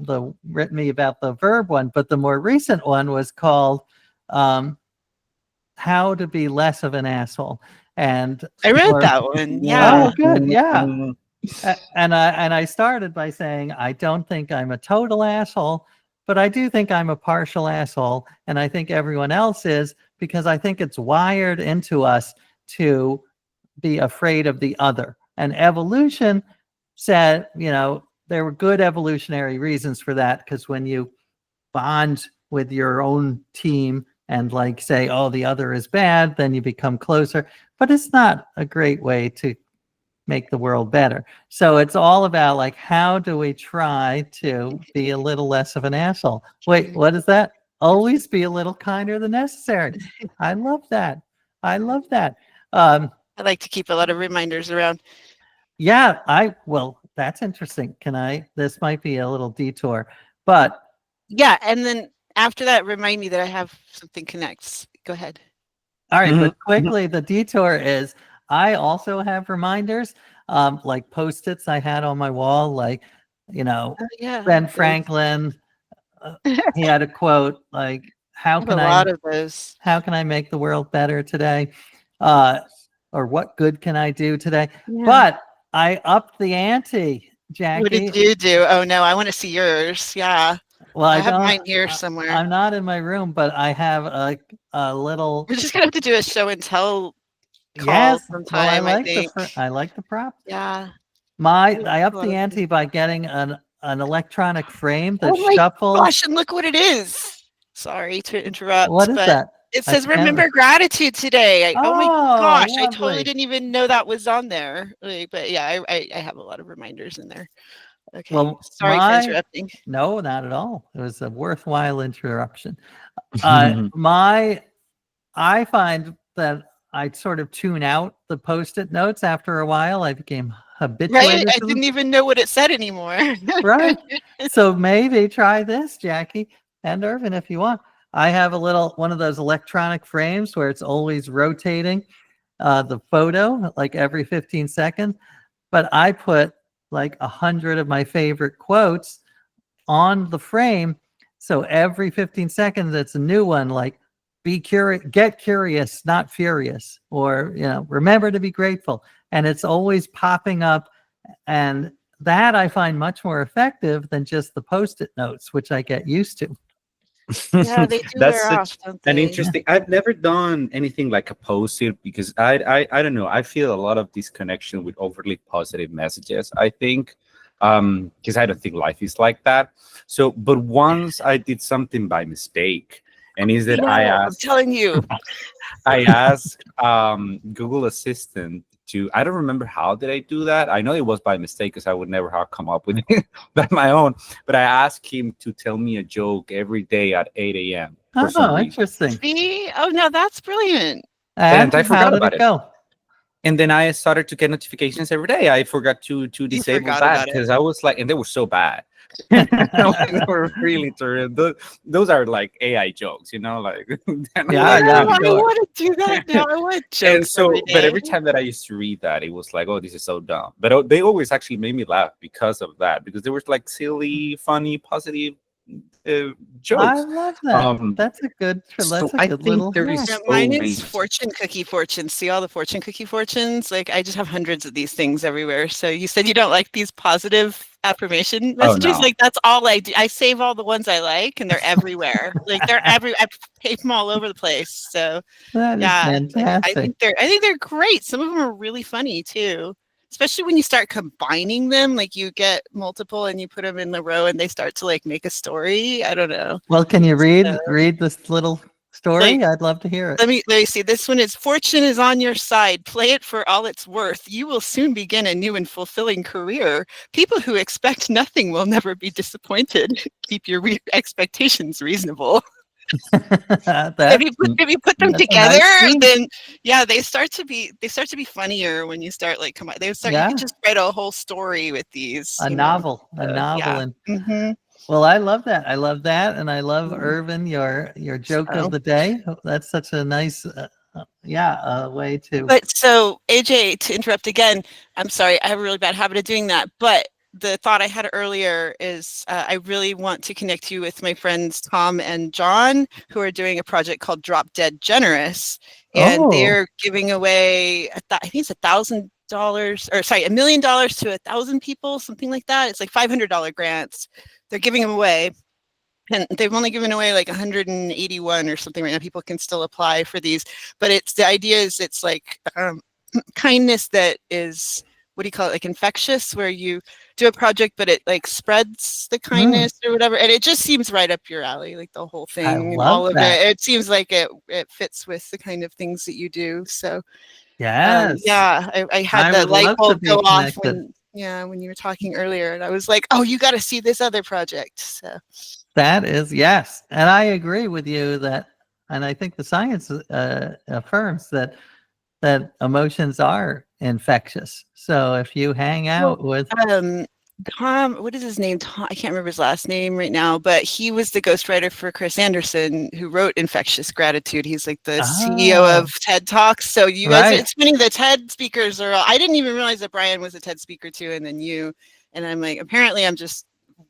the verb one, but the more recent one was called How to Be Less of an Asshole. And I read that one. Yeah. Oh, good. Yeah. And I started by saying, I don't think I'm a total asshole, but I do think I'm a partial asshole. And I think everyone else is, because I think it's wired into us to be afraid of the other. And evolution said, there were good evolutionary reasons for that, because when you bond with your own team and like say, oh, the other is bad, then you become closer. But it's not a great way to make the world better. So it's all about like, how do we try to be a little less of an asshole? Wait, what is that? Always be a little kinder than necessary. I love that. I love that. I like to keep a lot of reminders around. Yeah, well, that's interesting. This might be a little detour, but. Yeah, and then after that, remind me that I have something connects. Go ahead. All right, but quickly, the detour is I also have reminders, like Post-its I had on my wall, like, Ben Franklin, he had a quote like, how can I make the world better today? Or what good can I do today? Yeah. But I upped the ante, Jackie. What did you do? Oh no, I want to see yours. Yeah. Well, I have mine here somewhere. I'm not in my room, but I have a little. We're just gonna have to do a show and tell call sometime. Well, I like the prop. Yeah. I upped the ante by getting an electronic frame that shuffles. Gosh, and look what it is. Sorry to interrupt. What is that? It says remember gratitude today. Oh my gosh, lovely. I totally didn't even know that was on there. But yeah, I have a lot of reminders in there. Okay. Well, sorry for interrupting. No, not at all. It was a worthwhile interruption. I find that I sort of tune out the Post-it notes after a while. I became habituated. Right? I didn't even know what it said anymore. Right. So maybe try this, Jackie and Irvin, if you want. I have one of those electronic frames where it's always rotating the photo like every 15 seconds. But I put like 100 of my favorite quotes on the frame. So every 15 seconds, it's a new one, like be curious, get curious, not furious, or, remember to be grateful. And it's always popping up. And that I find much more effective than just the Post-it notes, which I get used to. Yeah, they do wear off, don't they? An interesting. I've never done anything like a Post-it because I don't know. I feel a lot of disconnection with overly positive messages. I think because I don't think life is like that. So, but once I did something by mistake, and is that I'm telling you, I asked Google Assistant to. I don't remember how did I do that. I know it was by mistake because I would never have come up with it by my own. But I asked him to tell me a joke every day at 8 a.m. Oh, interesting. See? Oh, no, that's brilliant. And I forgot about it. And then I started to get notifications every day. I forgot to disable that because I was like, and they were so bad. They were really terrible. Those are like AI jokes, like. I want to do that now. I want jokes. And but every time that I used to read that, it was like, oh, this is so dumb. But they always actually made me laugh because of that, because they were like silly, funny, positive jokes. I love that. That's a good. Mine is fortune cookie fortunes. See all the fortune cookie fortunes? Like I just have hundreds of these things everywhere. So you said you don't like these positive affirmation messages? Oh, no. Like that's all I do. I save all the ones I like, and they're everywhere. Like they're I paste them all over the place. So that is fantastic. I think they're great. Some of them are really funny too. Especially when you start combining them, like you get multiple and you put them in the row and they start to like make a story. I don't know. Well, can you read this little story? I'd love to hear it. Let me see. This one is fortune is on your side. Play it for all it's worth. You will soon begin a new and fulfilling career. People who expect nothing will never be disappointed. Keep your expectations reasonable. If you put them together, then they start to be funnier when you start you can just write a whole story with these. A novel. And Well, I love that. I love that, and I love Mm. Irvin. Your joke So. of the day. That's such a nice, way to. But so, AJ, to interrupt again, I'm sorry, I have a really bad habit of doing that. But the thought I had earlier is I really want to connect you with my friends Tom and John, who are doing a project called Drop Dead Generous. And Oh, they're giving away, I think it's $1,000, or sorry, $1 million to 1,000 people, something like that. It's like $500 grants. They're giving them away. And they've only given away like 181 or something right now. People can still apply for these, but it's the idea is it's like kindness that is, what do you call it, like infectious, where you do a project but it like spreads the kindness or whatever, and it just seems right up your alley, like the whole I thing and love all of that. it seems like it fits with the kind of things that you do. So Yes, yeah, I had I the would light love to bulb be go off connected. when you were talking earlier, and I was like, oh, you got to see this other project. So That is yes, and I agree with you that, and I think the science affirms that emotions are infectious. So if you hang well, out with, Tom, what is his name? Tom, I can't remember his last name right now, but he was the ghostwriter for Chris Anderson, who wrote Infectious Gratitude. He's like the CEO of TED Talks. So you guys, right, it's funny, the TED speakers are, I didn't even realize that Brian was a TED speaker too, and then you, and I'm like, apparently I'm just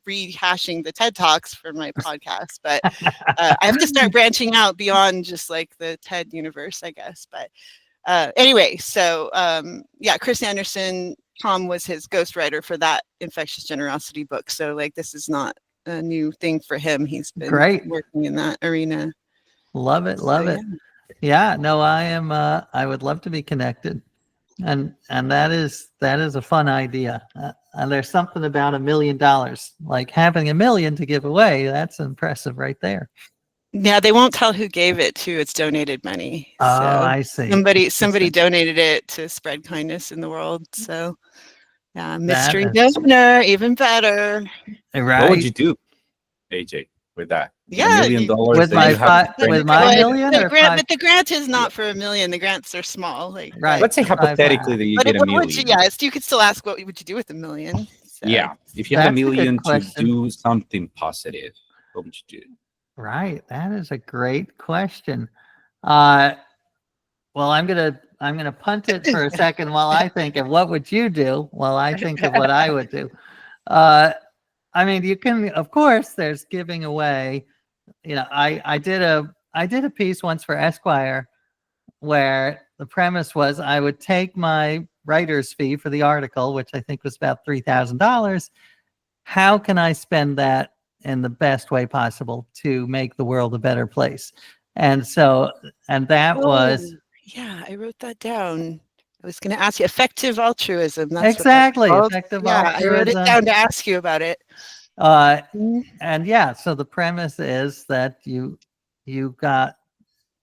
rehashing the TED Talks for my podcast, but I have to start branching out beyond just like the TED universe, I guess. But anyway, so yeah, Chris Anderson, Tom was his ghostwriter for that Infectious Generosity book. So like this is not a new thing for him. He's been great, working in that arena. love it, So love yeah. it. Yeah, no, I am. I would love to be connected, and that is a fun idea. And there's something about $1 million, like having 1 million to give away. That's impressive, right there. Yeah, they won't tell who gave it to. It's donated money. Oh, So I see. somebody Interesting. donated it to spread kindness in the world. So yeah, That mystery is donor, even better. What would right. you do, AJ, with that? With a Yeah, million dollars With that my you have to I spend? with my would. million or five, But the grant is Yeah. not for 1 million. The grants are small, like, but right? Let's say The five. hypothetically that you but get a what would you? million. Yes, you could still ask what would you do with 1 million. So Yeah. If you had a That's a good million to question. do something positive, what would you do? Right. That is a great question. Well, I'm gonna punt it for a second while I think of what would you do while I think of what I would do. Uh, I mean, you can, of course, there's giving away. You know, I did a piece once for Esquire where the premise was I would take my writer's fee for the article, which I think was about $3,000. How can I spend that in the best way possible to make the world a better place? And so, and that oh, was yeah, I wrote that down. I was going to ask you effective altruism. That's what that's exactly called. effective Yeah, I wrote it altruism. down to ask you about it. Uh, Mm. and yeah, so the premise is that you got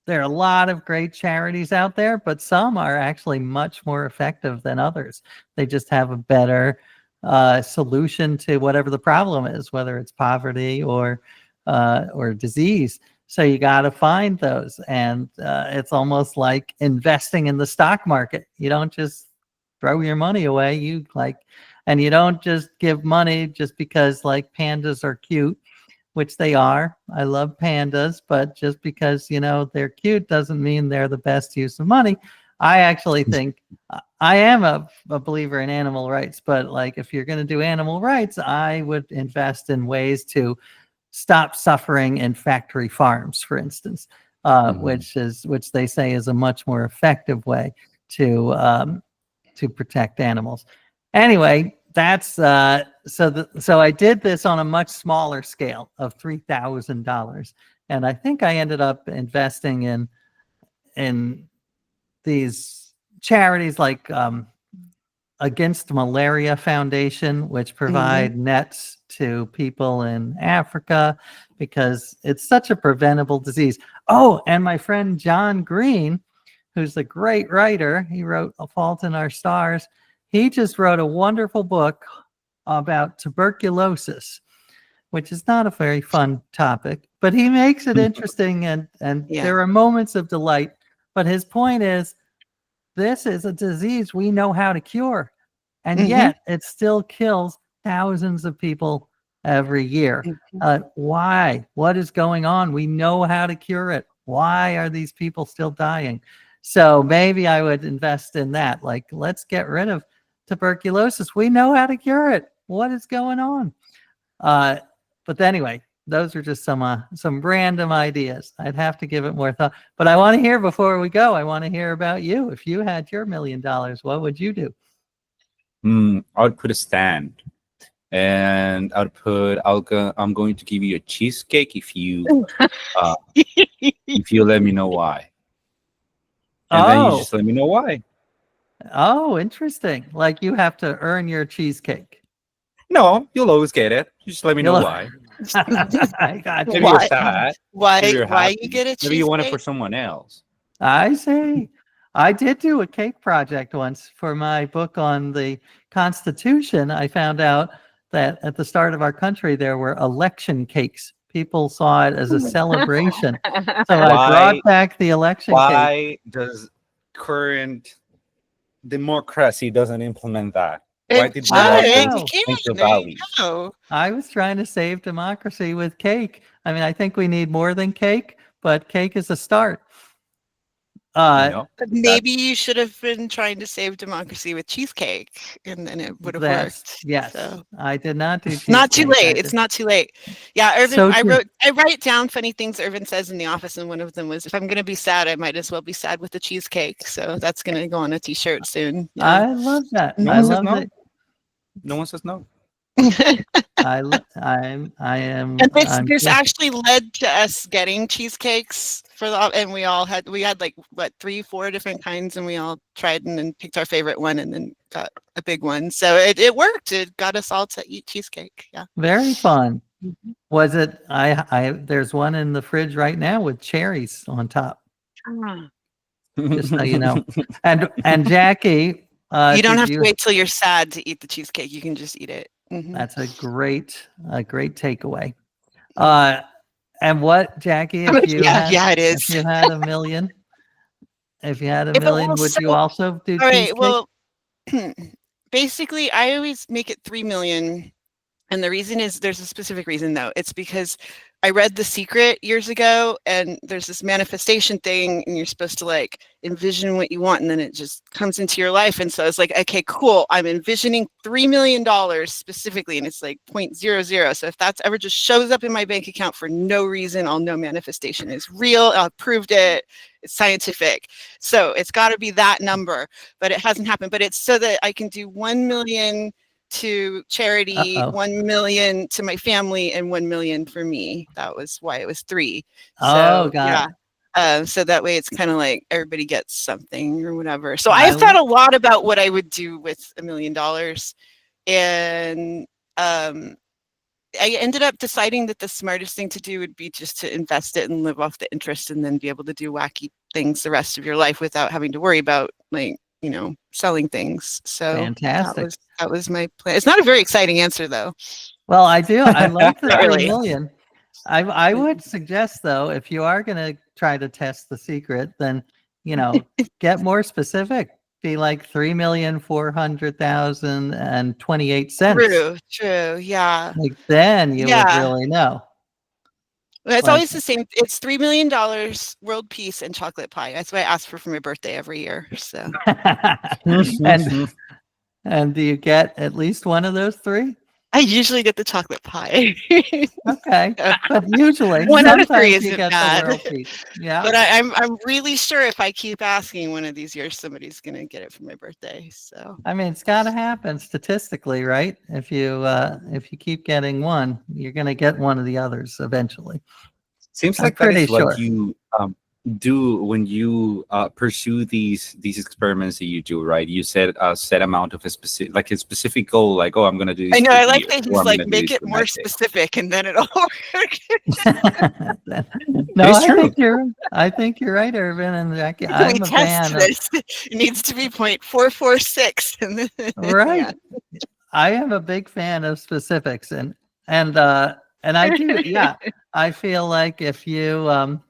there are a lot of great charities out there, but some are actually much more effective than others. They just have a better solution to whatever the problem is, whether it's poverty or disease. So you got to find those, and it's almost like investing in the stock market. You don't just throw your money away. And you don't just give money just because like pandas are cute, which they are. I love pandas, but just because, they're cute doesn't mean they're the best use of money. I actually think I am a believer in animal rights, but like if you're going to do animal rights, I would invest in ways to stop suffering in factory farms, for instance, which they say is a much more effective way to protect animals. Anyway, that's so I did this on a much smaller scale of $3,000, and I think I ended up investing in these charities like Against Malaria Foundation, which provide nets to people in Africa because it's such a preventable disease. Oh, and my friend John Green, who's a great writer, he wrote A Fault in Our Stars. He just wrote a wonderful book about tuberculosis, which is not a very fun topic, but he makes it interesting and Yeah. there are moments of delight. But his point is, this is a disease we know how to cure, and yet it still kills thousands of people every year. Why? What is going on? We know how to cure it. Why are these people still dying? So maybe I would invest in that. Like, let's get rid of tuberculosis. We know how to cure it. What is going on? But anyway, those are just some random ideas. I'd have to give it more thought. But I want to hear before we go. I want to hear about you. If you had your $1 million, what would you do? I would put a stand, and I'm going to give you a cheesecake if you let me know why. And then you just let me know why. Oh, interesting. Like you have to earn your cheesecake. No, you'll always get it. You just let me know why. I got you. Maybe you're sad. Maybe you're Why happy. you get a cheesecake? Maybe you want it for someone else. I see. I did do a cake project once for my book on the Constitution. I found out that at the start of our country, there were election cakes. People saw it as a celebration. So I brought back the election cake. Why does current democracy doesn't implement that? Why did I was trying to save democracy with cake. I mean, I think we need more than cake, but cake is a start. Maybe you should have been trying to save democracy with cheesecake, and then it would have worked. Yes, so. I did not do cheesecake. Not too late. It's not too late. Yeah, Irvin. So I write down funny things Irvin says in the office, and one of them was, "If I'm going to be sad, I might as well be sad with the cheesecake." So that's going to go on a T-shirt soon. Yeah. I love that. No one says no. No one says no. I am. And this actually led to us getting cheesecakes and we had like 3-4 different kinds, and we all tried and then picked our favorite one and then got a big one. So it worked. It got us all to eat cheesecake. Yeah. Very fun. Was it? There's one in the fridge right now with cherries on top. Just so you know. And Jackie, you don't have to wait till you're sad to eat the cheesecake. You can just eat it. That's a great takeaway. And what, Jackie? If you it is. If you had $1 million, would you also do cheesecake? Well, basically, I always make it 3 million. And the reason is, there's a specific reason though. It's because I read The Secret years ago, and there's this manifestation thing, and you're supposed to like envision what you want, and then it just comes into your life. And so I was like, okay, cool. I'm envisioning $3 million specifically, and it's like 0.00. So if that's ever just shows up in my bank account for no reason, I'll know manifestation is real. I've proved it. It's scientific. So it's got to be that number, but it hasn't happened. But it's so that I can do 1 million to charity, 1 million to my family, and 1 million for me. That was why it was 3. So, got it. So that way it's kind of like everybody gets something or whatever. So I've thought a lot about what I would do with $1 million, and I ended up deciding that the smartest thing to do would be just to invest it and live off the interest, and then be able to do wacky things the rest of your life without having to worry about selling things. So fantastic. That was my plan. It's not a very exciting answer though. Well, I like the 3 million. I would suggest though, if you are going to try to test the secret, then get more specific. Be like 3,400,028. True. Yeah. Like then you would really know. It's always the same. It's $3 million, world peace, and chocolate pie. That's what I ask for my birthday every year. So. And do you get at least one of those 3? I usually get the chocolate pie. Okay, but usually 1 out of 3 isn't bad. Yeah, but I'm really sure if I keep asking, one of these years somebody's gonna get it for my birthday. So I mean, it's got to happen statistically, right? If you keep getting one, you're gonna get one of the others eventually. Seems like that is what you do when you pursue these experiments that you do, right? You set a set amount of a specific goal, like, oh, I'm gonna do this. I know, I like that he's like, make it more specific, and then it'll work. No, I think you're right, Irvin and Jackie. I'm a fan. It needs to be 0.446. Right. Yeah. I am a big fan of specifics, and I do. Yeah, I feel like if you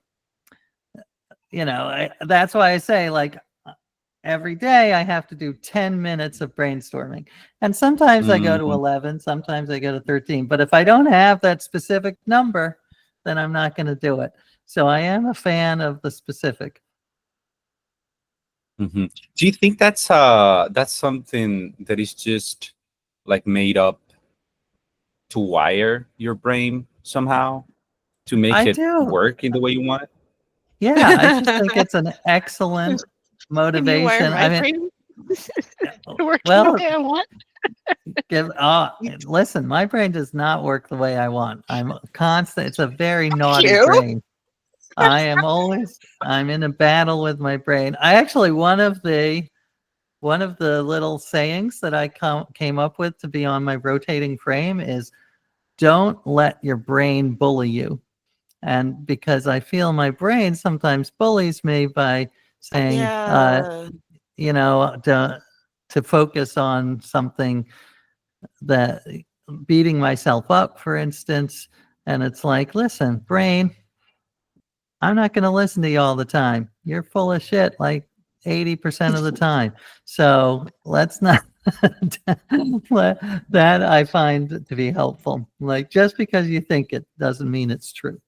that's why I say, like, every day I have to do 10 minutes of brainstorming. And sometimes I go to Mhm. 11, sometimes I go to 13. But if I don't have that specific number, then I'm not going to do it. So I am a fan of the specific. Mhm. Do you think that's something that is just like made up to wire your brain somehow to make I it do. work in the way you want it? Yeah, I just think it's an excellent Can you wire motivation. my I mean, brain to work in the well, way I want? listen, my brain does not work the way I want. I'm constant. It's a very naughty You? brain. I'm in a battle with my brain. I actually, one of the little sayings that I came up with to be on my rotating frame is don't let your brain bully you. And because I feel my brain sometimes bullies me by saying, Yeah. to focus on something that beating myself up, for instance. And it's like, listen, brain, I'm not going to listen to you all the time. You're full of shit like 80% of the time. So let's not. That I find to be helpful. Like just because you think it doesn't mean it's true.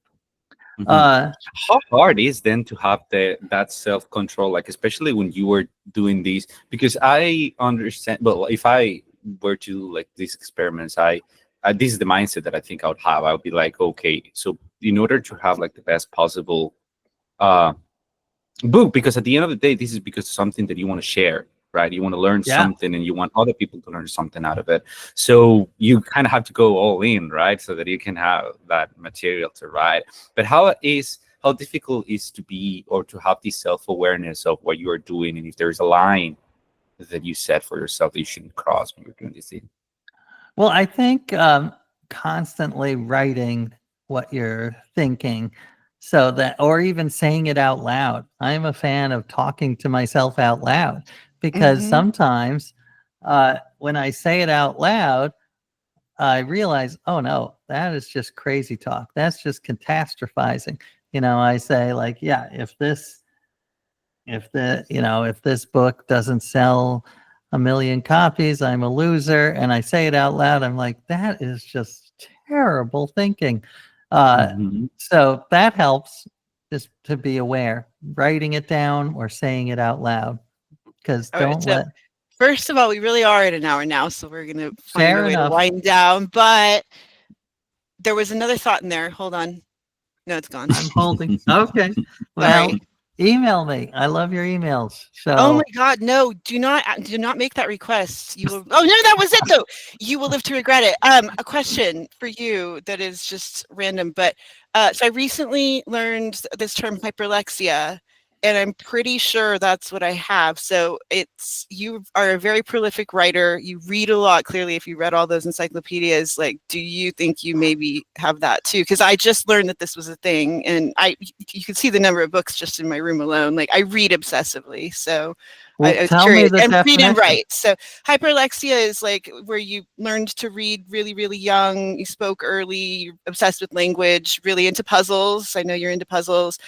Mhm. Uh, How hard is then to have that self control, like especially when you were doing these? Because I understand. Well, if I were to do like these experiments, this is the mindset that I think I would have. I would be like, okay, so in order to have like the best possible uh book, because at the end of the day this is because something that you want to share, right? You want to learn yeah. something and you want other people to learn something out of it, so you kind of have to go all in, right? So that you can have that material to write. But how difficult is to be or to have this self-awareness of what you are doing, and if there's a line that you set for yourself that you shouldn't cross when you're doing this thing? Well, I think constantly writing what you're thinking so that, or even saying it out loud. I'm a fan of talking to myself out loud because Mhm. sometimes when I say it out loud, I realize, oh no, that is just crazy talk. That's just catastrophizing. I say like, yeah, if this book doesn't sell a million copies, I'm a loser. And I say it out loud. I'm like, that is just terrible thinking. Uh, Mhm. so that helps just to be aware, writing it down or saying it out loud. Because All right. don't So let, first of all, we really are at an hour now, so we're gonna find a fair way to enough. wind down. But there was another thought in there. Hold on. No, it's gone. I'm holding. Okay. Well, Sorry. email me. I love your emails. Oh my So God, no, do not make that request. You will, oh no, that was it though. You will live to regret it. A question for you that is just random, but so I recently learned this term hyperlexia, and I'm pretty sure that's what I have. So you are a very prolific writer. You read a lot, clearly, if you read all those encyclopedias. Like, do you think you maybe have that too? Because I just learned that this was a thing, and you can see the number of books just in my room alone. Like, I read obsessively, so well, I was tell me curious. the And read and definition. write. So hyperlexia is like where you learned to read really, really young. You spoke early. You're obsessed with language. Really into puzzles. I know you're into puzzles.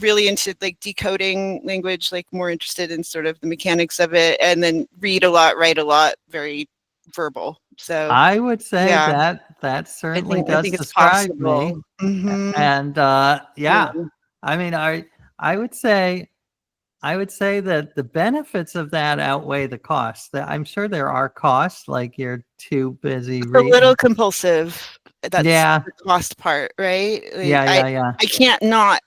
Really into like decoding language. Like more interested in sort of the mechanics of it. And then read a lot, write a lot. Very verbal. So I would say yeah, that certainly I does think it's describe me. possible. Mm-hmm. And Yeah. yeah, I mean, I would say that the benefits of that outweigh the costs. I'm sure there are costs, like you're too busy A little reading. compulsive. That's Yeah, the cost part, right? Like yeah. I can't not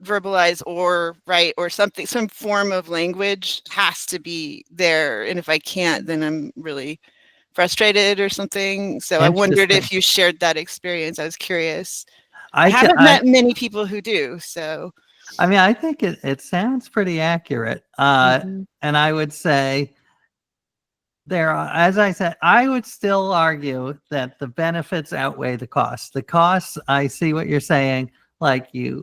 verbalize or write or something. Some form of language has to be there, and if I can't, then I'm really frustrated or something. So I wondered Interesting. if you shared that experience. I was curious. I I ca- haven't met many people who do. So I mean, I think it sounds pretty accurate. mhm. And I would say there are, as I said, I would still argue that the benefits outweigh the costs. The costs, I see what you're saying. Like the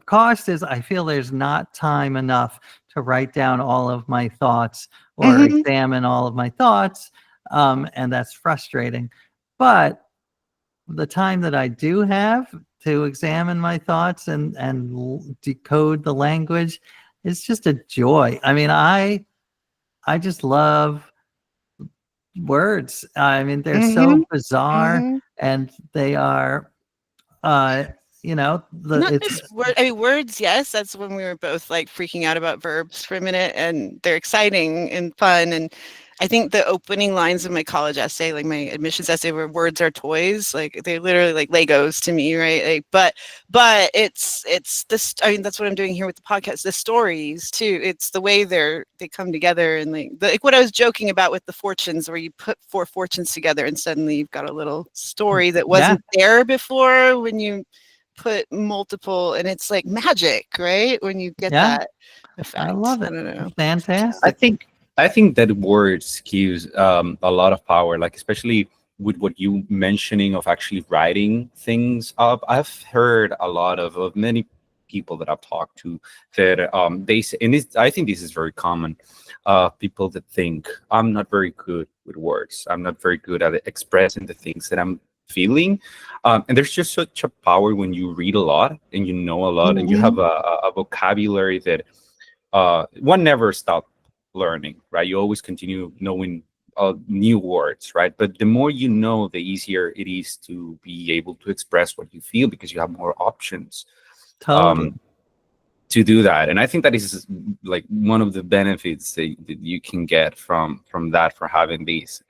cost is I feel there's not time enough to write down all of my thoughts or Mhm. examine all of my thoughts, and that's frustrating. But the time that I do have to examine my thoughts and decode the language, it's just a joy. I mean, I just love words. I mean, they're so bizarre, hmm and they are, uh, Not it's just word. I mean, words. Yes, that's when we were both like freaking out about verbs for a minute, and they're exciting and fun. And I think the opening lines of my college essay, like my admissions essay, were "words are toys." Like they're literally like Legos to me, right? Like, but it's this. I mean, that's what I'm doing here with the podcast. The stories too. It's the way they come together, and like what I was joking about with the fortunes, where you put four fortunes together, and suddenly you've got a little story that wasn't there before when you put multiple, and it's like magic, right? When you get that effect. I love it. I don't know. Fantastic. I think that words gives a lot of power, like especially with what you mentioning of actually writing things up. I've heard a lot of many people that I've talked to that they say, and I think this is very common. People that think I'm not very good with words. I'm not very good at expressing the things that I'm feeling. And there's just such a power when you read a lot and you know a lot and you have a vocabulary that one never stops learning, right? You always continue knowing new words, right? But the more you know, the easier it is to be able to express what you feel because you have more options. Totally. To do that. And I think that is like one of the benefits that you can get from that, for having these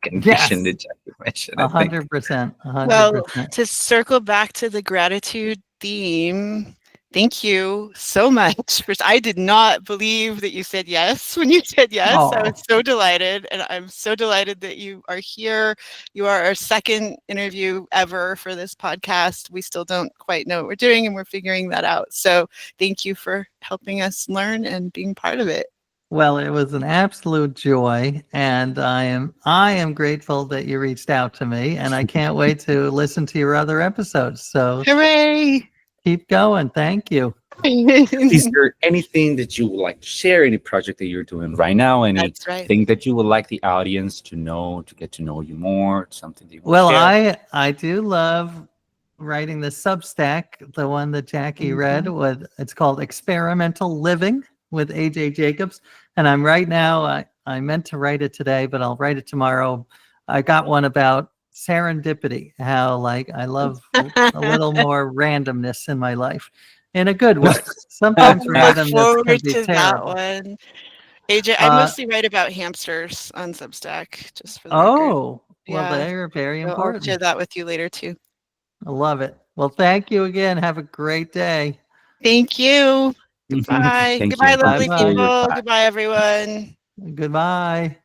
condition that you mentioned. 100%. Well, 100%. to circle back to the gratitude theme, thank you so much. First, I did not believe that you said yes when you said yes. I was so delighted, and I'm so delighted that you are here. You are our second interview ever for this podcast. We still don't quite know what we're doing, and we're figuring that out. So thank you for helping us learn and being part of it. Well, it was an absolute joy, and I am grateful that you reached out to me, and I can't wait to listen to your other episodes. So hooray! Keep going. Thank you. Is there anything that you would like to share? Any project that you're doing right now? Anything that you would like the audience to know, to get to know you more? Something that you want to share? I do love writing the Substack, the one that Jackie read. It's called Experimental Living with AJ Jacobs. And I'm right now, I meant to write it today, but I'll write it tomorrow. I got one about serendipity, how like I love a little more randomness in my life in a good way. Sometimes randomness can be terrible. That one. AJ, I mostly write about hamsters on Substack, just for the record. Well, they're very important. I'll share that with you later too. I love it. Well, thank you again. Have a great day. Thank you. Goodbye. Goodbye, lovely people. Goodbye, everyone. Goodbye.